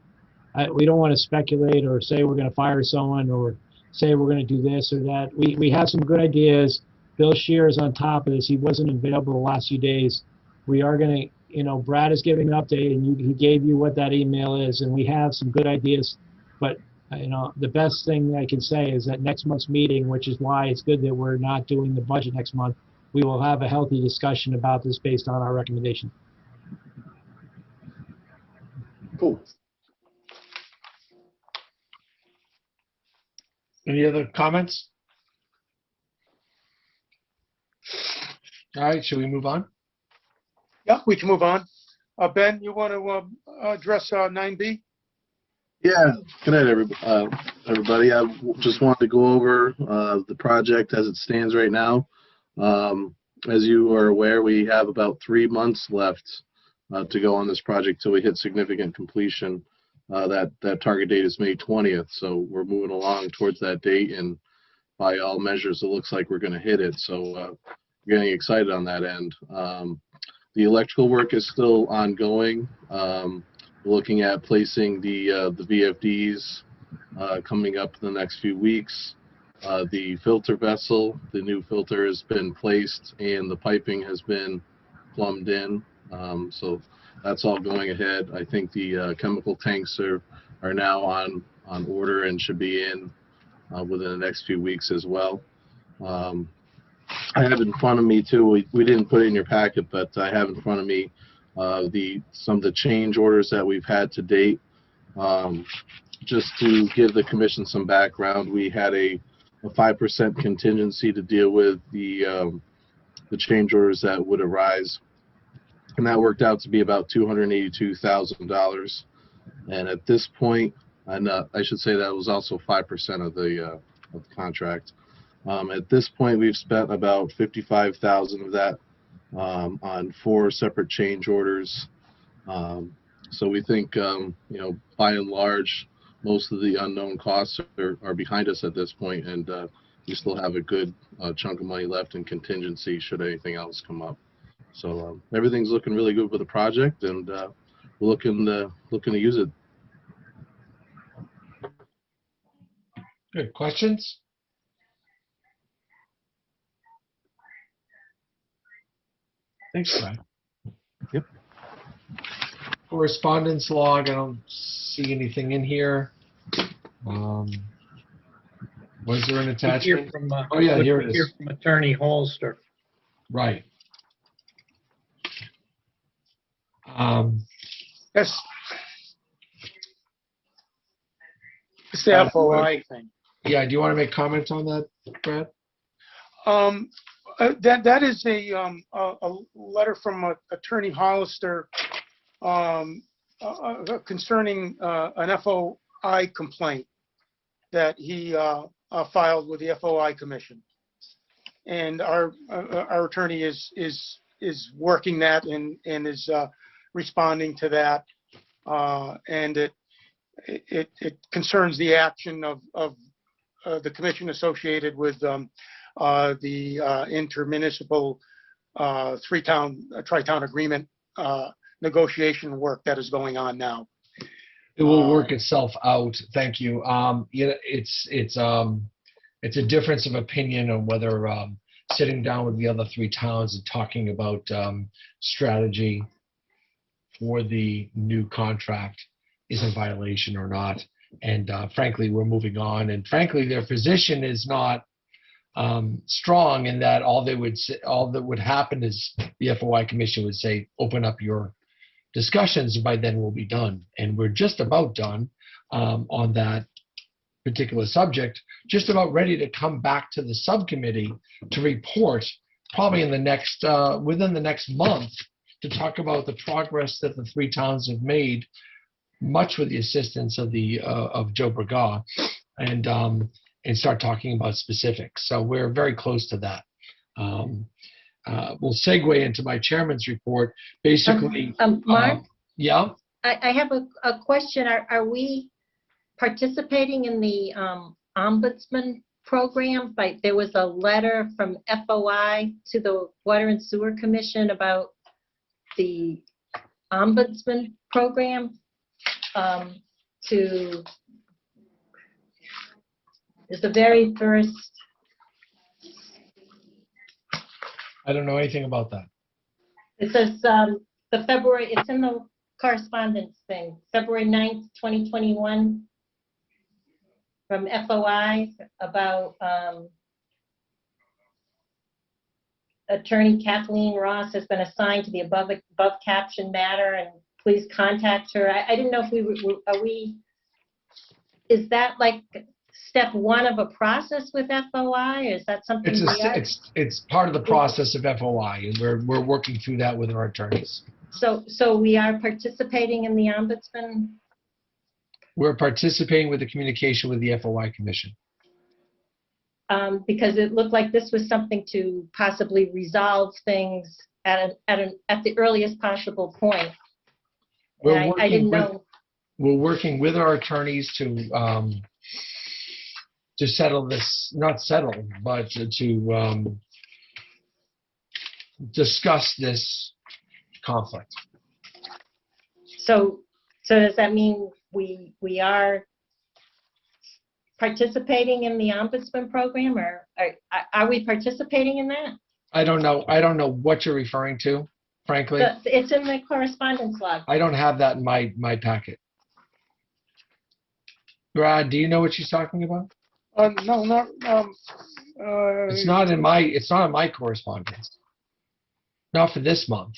we don't want to speculate or say we're going to fire someone or say we're going to do this or that. We have some good ideas. Bill Shear is on top of this. He wasn't available the last few days. We are going to, Brad is giving an update, and he gave you what that email is, and we have some good ideas. But, the best thing I can say is that next month's meeting, which is why it's good that we're not doing the budget next month, we will have a healthy discussion about this based on our recommendation. Cool. Any other comments? All right, should we move on? Yeah, we can move on. Ben, you want to address 9B? Yeah, good night, everybody. I just wanted to go over the project as it stands right now. As you are aware, we have about 3 months left to go on this project till we hit significant completion. That target date is May 20th, so we're moving along towards that date, and by all measures, it looks like we're going to hit it. So getting excited on that end. The electrical work is still ongoing. Looking at placing the VFDs coming up in the next few weeks. The filter vessel, the new filter has been placed and the piping has been plumbed in. So that's all going ahead. I think the chemical tanks are now on order and should be in within the next few weeks as well. I have in front of me too, we didn't put it in your packet, but I have in front of me some of the change orders that we've had to date. Just to give the commission some background, we had a 5% contingency to deal with the change orders that would arise, and that worked out to be about $282,000. And at this point, and I should say that was also 5% of the contract. At this point, we've spent about $55,000 of that on 4 separate change orders. So we think, by and large, most of the unknown costs are behind us at this point, and we still have a good chunk of money left in contingency should anything else come up. So everything's looking really good for the project, and we're looking to use it. Good. Questions? Thanks, Brad. Yep. Correspondence log, I don't see anything in here. Was there an attachment? Oh, yeah, here it is. From Attorney Holster. Right. Yes. It's the FOI thing. Yeah, do you want to make comments on that, Brad? That is a letter from Attorney Hollister concerning an FOI complaint that he filed with the FOI Commission, and our attorney is working that and is responding to that, and it concerns the action of the commission associated with the intermunicipal tri-town agreement negotiation work that is going on now. It will work itself out. Thank you. It's a difference of opinion on whether sitting down with the other 3 towns and talking about strategy for the new contract is in violation or not. And frankly, we're moving on. And frankly, their position is not strong in that all that would happen is the FOI Commission would say, open up your discussions, by then we'll be done. And we're just about done on that particular subject, just about ready to come back to the subcommittee to report probably in the next, within the next month, to talk about the progress that the 3 towns have made, much with the assistance of Joe Bergaw, and start talking about specifics. So we're very close to that. We'll segue into my chairman's report. Basically, Mark, yeah. I have a question. Are we participating in the ombudsman program? There was a letter from FOI to the Water and Sewer Commission about the ombudsman program. Is the very first. I don't know anything about that. It says the February, it's in the correspondence thing, February 9th, 2021, from FOI about Attorney Kathleen Ross has been assigned to the above caption matter, and please contact her. I didn't know if is that like step one of a process with FOI? Or is that something It's part of the process of FOI, and we're working through that with our attorneys. So we are participating in the ombudsman? We're participating with the communication with the FOI Commission. Because it looked like this was something to possibly resolve things at the earliest possible point. And I didn't know. We're working with our attorneys to settle this, not settle, but to discuss this conflict. So does that mean we are participating in the ombudsman program, or are we participating in that? I don't know what you're referring to, frankly. It's in the correspondence log. I don't have that in my packet. Brad, do you know what she's talking about? No, not, It's not in my correspondence. Not for this month.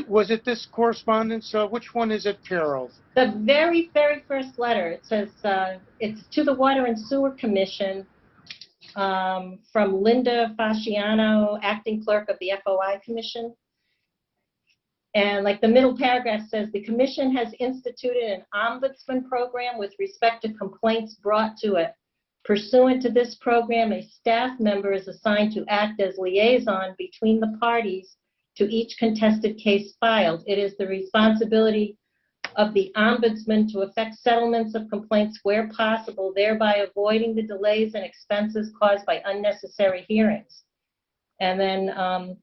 was it this correspondence? Which one is it, Carol? The very, very first letter, it says, it's to the Water and Sewer Commission, from Linda Fasciano, acting clerk of the FOI Commission. And like the middle paragraph says, the commission has instituted an ombudsman program with respect to complaints brought to it. Pursuant to this program, a staff member is assigned to act as liaison between the parties to each contested case filed. It is the responsibility of the ombudsman to effect settlements of complaints where possible, thereby avoiding the delays and expenses caused by unnecessary hearings. And then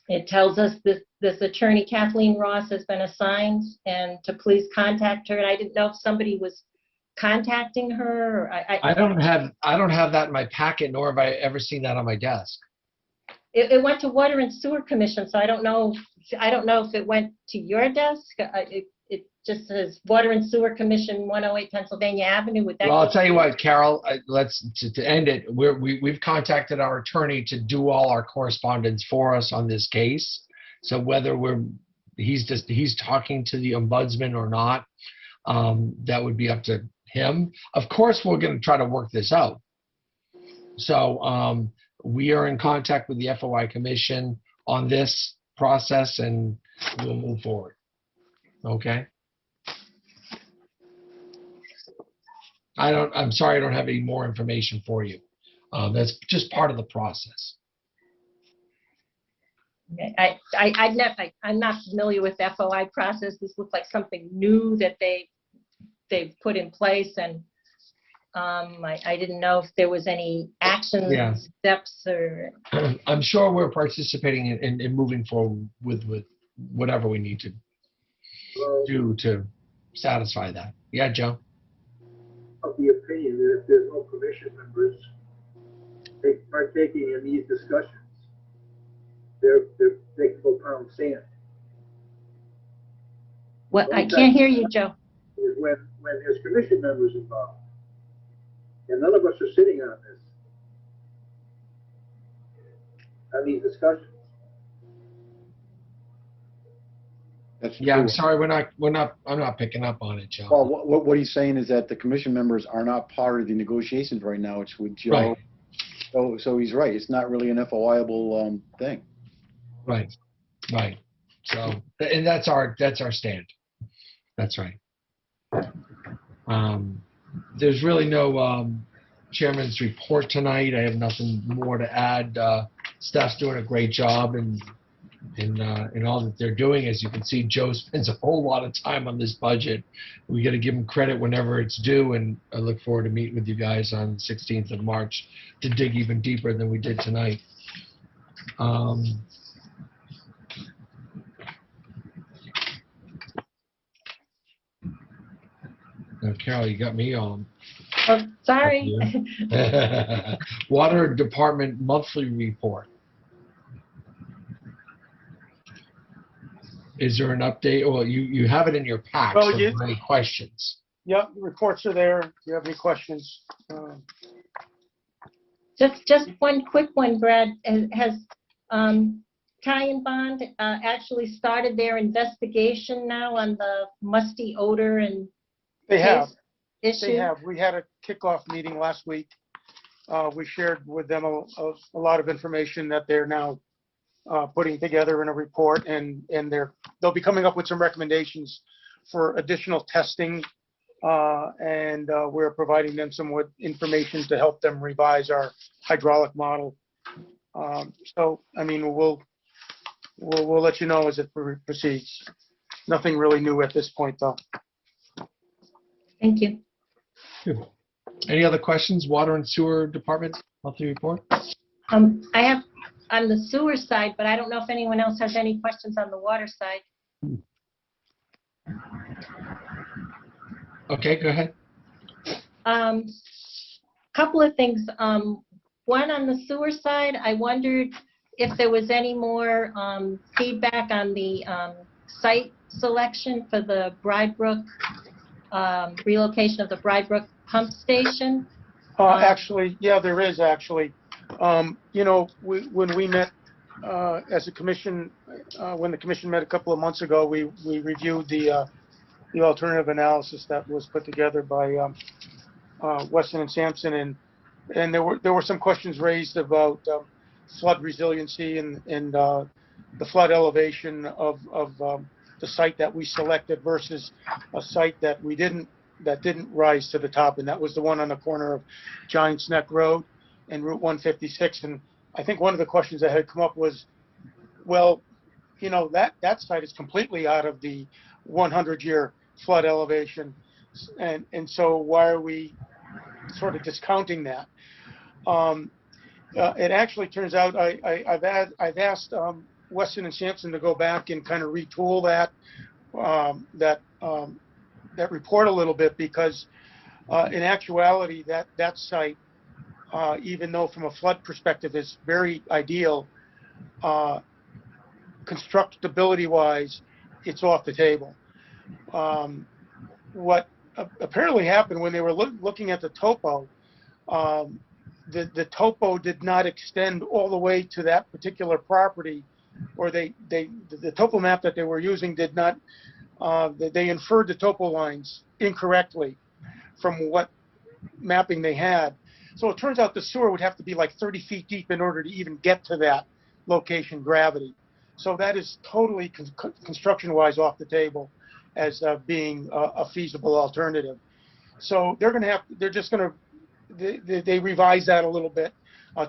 it tells us this attorney, Kathleen Ross, has been assigned and to please contact her. And I didn't know if somebody was contacting her. Or I don't have that in my packet, nor have I ever seen that on my desk. It went to Water and Sewer Commission, so I don't know if it went to your desk. It just says Water and Sewer Commission, 108 Pennsylvania Avenue. Would that? Well, I'll tell you what, Carol. To end it. We've contacted our attorney to do all our correspondence for us on this case. So whether he's talking to the ombudsman or not, that would be up to him. Of course, we're going to try to work this out. So we are in contact with the FOI Commission on this process, and we'll move forward. Okay. I'm sorry I don't have any more information for you. That's just part of the process. Okay. I'm not familiar with the FOI process. This looks like something new that they've put in place, and I didn't know if there was any action steps or. I'm sure we're participating in moving forward with whatever we need to do to satisfy that. Yeah, Joe. Of the opinion that if there's no commission members partaking in these discussions, they can go pound sand. What? I can't hear you, Joe. Is when there's commission members involved, and none of us are sitting on these discussions. That's Yeah, true. I'm sorry, I'm not picking up on it, Joe. Well, what he's saying is that the commission members are not part of the negotiations right now. It's with Joe. Right. So he's right. It's not really an FOIable thing. Right. So, and that's our stand. That's right. There's really no chairman's report tonight. I have nothing more to add. Staff's doing a great job in all that they're doing. As you can see, Joe spends a whole lot of time on this budget. We got to give him credit whenever it's due, and I look forward to meeting with you guys on the 16th of March to dig even deeper than we did tonight. Now, Carol, you got me on. Oh, sorry. Water Department monthly report. Is there an update? Well, you have it in your pack, Well, so you- are there any questions? Yep, the reports are there. If you have any questions? Just one quick one, Brad. Has Ty and Bond actually started their investigation now on the musty odor and They have. taste They issue? have. We had a kickoff meeting last week. We shared with them a lot of information that they're now putting together in a report, and they'll be coming up with some recommendations for additional testing, and we're providing them some information to help them revise our hydraulic model. So, I mean, we'll let you know as it proceeds. Nothing really new at this point, though. Thank you. Good. Any other questions? Water and Sewer Department monthly report? I have on the sewer side, but I don't know if anyone else has any questions on the water side. Okay, go ahead. Couple of things. One, on the sewer side, I wondered if there was any more feedback on the site selection for the Bride-Brook, relocation of the Bride-Brook pump station. Actually, yeah, there is actually. You know, when we met as a commission, when the commission met a couple of months ago, we reviewed the alternative analysis that was put together by Weston and Sampson, and there were some questions raised about flood resiliency and the flood elevation of the site that we selected versus a site that didn't rise to the top, and that was the one on the corner of Giants Neck Road and Route 156. And I think one of the questions that had come up was, well, you know, that site is completely out of the 100-year flood elevation, and so why are we sort of discounting that? It actually turns out I've asked Weston and Sampson to go back and kind of retool that report a little bit, because in actuality that site, even though from a flood perspective is very ideal, constructability wise it's off the table. What apparently happened when they were looking at the topo, the topo did not extend all the way to that particular property, or the topo map that they were using did not, they inferred the topo lines incorrectly from what mapping they had. So it turns out the sewer would have to be like 30 feet deep in order to even get to that location gravity. So that is totally construction-wise off the table as being a feasible alternative. So they're just going to, they revise that a little bit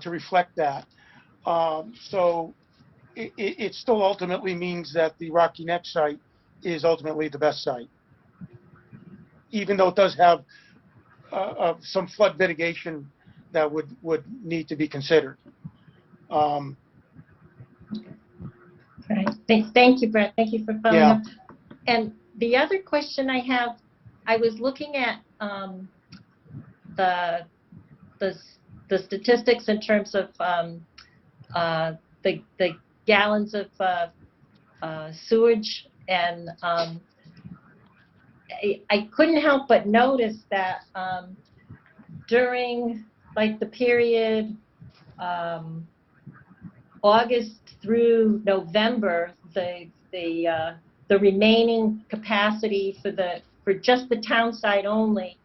to reflect that. So it still ultimately means that the Rocky Neck site is ultimately the best site, even though it does have some flood mitigation that would need to be considered. Right. Thank you, Brett. Thank you for following Yeah. up. And the other question I have, I was looking at the statistics in terms of the gallons of sewage, and I couldn't help but notice that during like the period August through November, the remaining capacity for just the town site only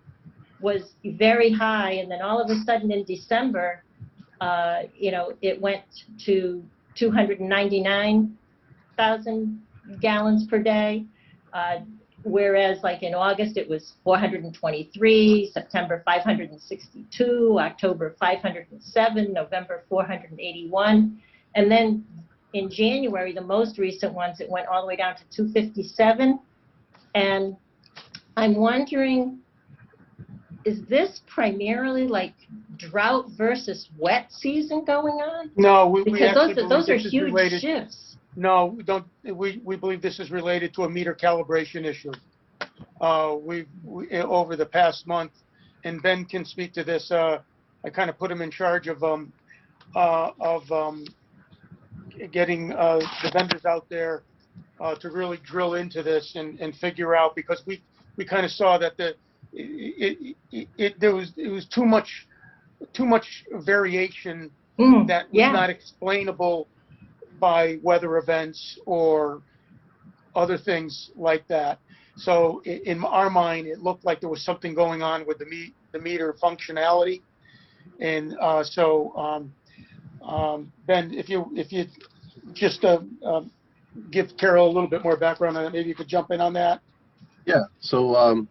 was very high, and then all of a sudden in December, you know, it went to 299,000 gallons per day, whereas like in August it was 423, September 562, October 507, November 481, and then in January, the most recent ones, it went all the way down to 257. And I'm wondering, is this primarily like drought versus wet season going on? No, we Because actually those believe are this is huge related. shifts. No, we don't. We believe this is related to a meter calibration issue. We over the past month, and Ben can speak to this. I kind of put him in charge of getting the vendors out there to really drill into this and figure out, because we kind of saw that there was too much variation that was Yeah. not explainable by weather events or other things like that. So in our mind, it looked like there was something going on with the meter functionality. And Ben, if you just give Carol a little bit more background on it, maybe you could jump in on that. Yeah. So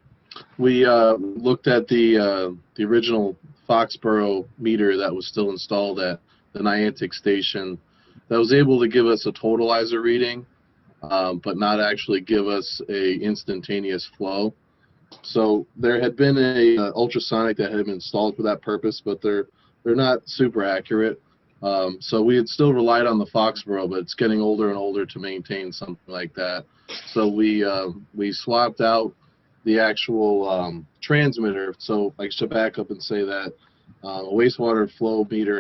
we looked at the original Foxborough meter that was still installed at the Niantic station that was able to give us a totalizer reading, but not actually give us a instantaneous flow. So there had been a ultrasonic that had been installed for that purpose, but they're not super accurate. So we had still relied on the Foxborough, but it's getting older and older to maintain something like that. So we swapped out the actual transmitter. So I should back up and say that a wastewater flow meter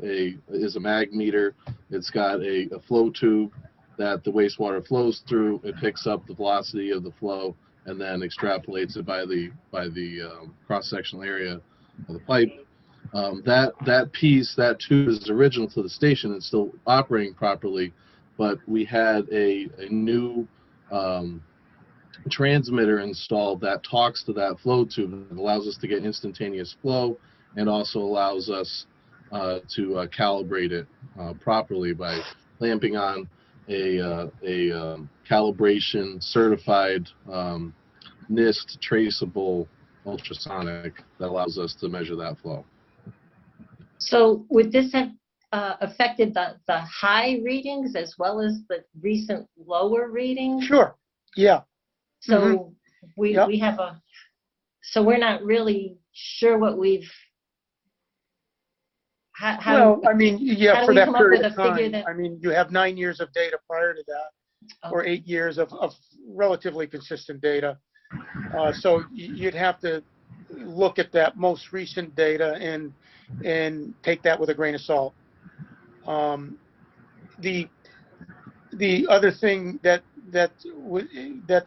is a mag meter. It's got a flow tube that the wastewater flows through. It picks up the velocity of the flow and then extrapolates it by the cross-sectional area of the pipe. That piece, that tube, is original to the station and still operating properly, but we had a new transmitter installed that talks to that flow tube and allows us to get instantaneous flow, and also allows us to calibrate it properly by clamping on a calibration certified NIST traceable ultrasonic that allows us to measure that flow. So would this have affected the high readings as well as the recent lower readings? Sure. Yeah. So Yep. we have so we're not really sure what we've, Well, I mean, yeah, how do for we that come up with period a of time. figure that- I mean, you have 9 years of data prior to that, or 8 years of relatively consistent data. So you'd have to look at that most recent data and take that with a grain of salt. The other thing that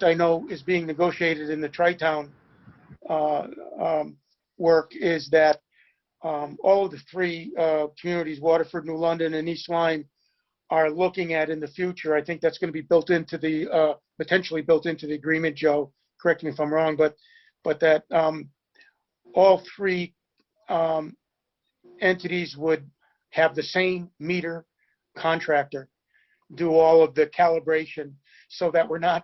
I know is being negotiated in the Tri-Town work is that all of the three communities, Waterford, New London, and East Lyme, are looking at in the future. I think that's going to be built into the potentially built into the agreement, Joe. Correct me if I'm wrong, but that all three entities would have the same meter contractor do all of the calibration, so that we're not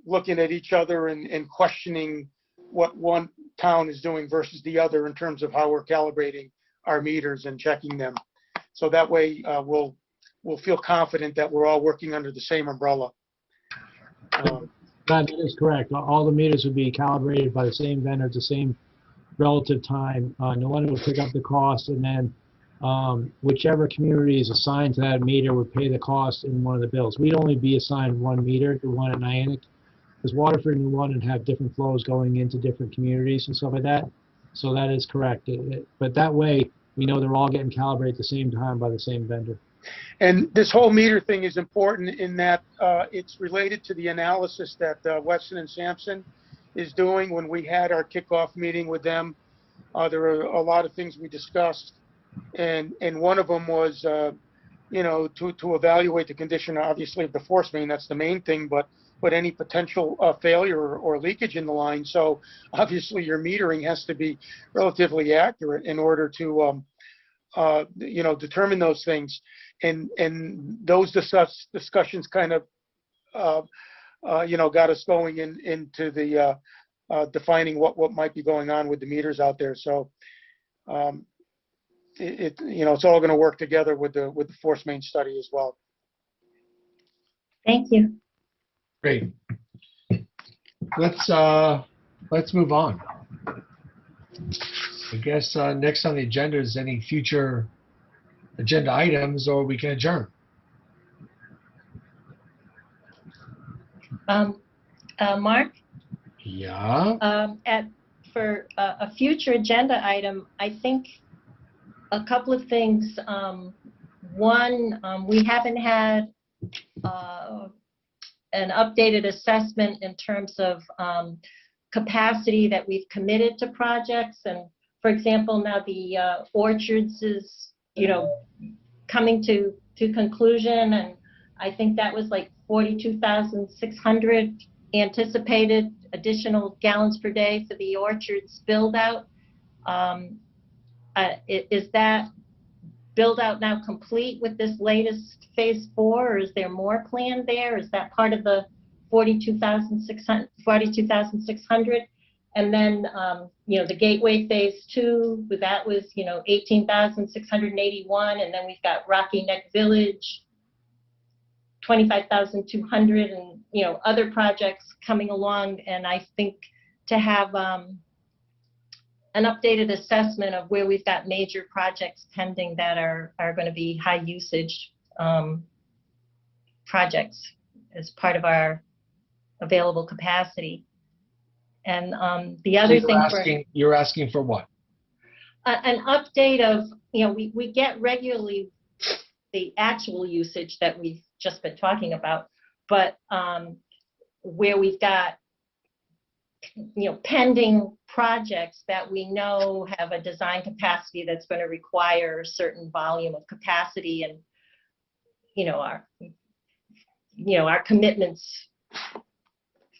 looking at each other and questioning what one town is doing versus the other in terms of how we're calibrating our meters and checking them. So that way we'll feel confident that we're all working under the same umbrella. That is correct. All the meters would be calibrated by the same vendor at the same relative time. New London would pick up the cost, and then whichever community is assigned to that meter would pay the cost in one of the bills. We'd only be assigned one meter, the one at Niantic, because Waterford and New London have different flows going into different communities and stuff like that. So that is correct. But that way, we know they're all getting calibrated at the same time by the same vendor. And this whole meter thing is important in that it's related to the analysis that Weston and Sampson is doing. When we had our kickoff meeting with them, there were a lot of things we discussed. And one of them was, you know, to evaluate the condition, obviously, of the force main. That's the main thing, but any potential failure or leakage in the line. So obviously your metering has to be relatively accurate in order to, you know, determine those things. And those discussions kind of, you know, got us going into the defining what might be going on with the meters out there. So you know, it's all going to work together with the force main study as well. Thank you. Great. Let's move on. I guess next on the agenda is any future agenda items, or we can adjourn. Mark, Yeah. for a future agenda item, I think a couple of things. One, we haven't had an updated assessment in terms of capacity that we've committed to projects. And for example, now the orchards is, coming to conclusion. And I think that was like 42,600 anticipated additional gallons per day for the orchards build out. Is that build out now complete with this latest phase 4, or is there more planned there? Is that part of the 42,600? And then, the Gateway phase 2, that was, 18,681. And then we've got Rocky Neck Village, 25,200, and, other projects coming along. And I think to have an updated assessment of where we've got major projects pending that are going to be high usage projects as part of our available capacity. And the other thing You're asking for what? An update of, we get regularly the actual usage that we've just been talking about, but where we've got pending projects that we know have a design capacity that's going to require a certain volume of capacity, and our commitments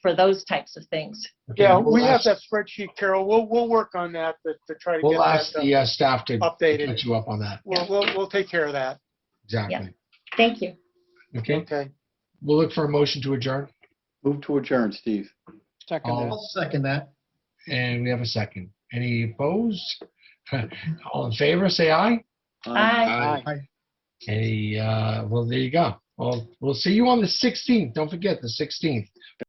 for those types of things. Okay, Yeah, we'll we have ask- that spreadsheet, Carol. We'll work on that to try to get We'll ask that the staff to updated. get you up on that. We'll take care of that. Exactly. Thank you. Okay, Okay. we'll look for a motion to adjourn, Move to adjourn, Steve. I'll second that. and we have a second. Any opposed? All in favor, say aye. Aye. Aye. Any, well, there you go. Well, we'll see you on the 16th. Don't forget the 16th.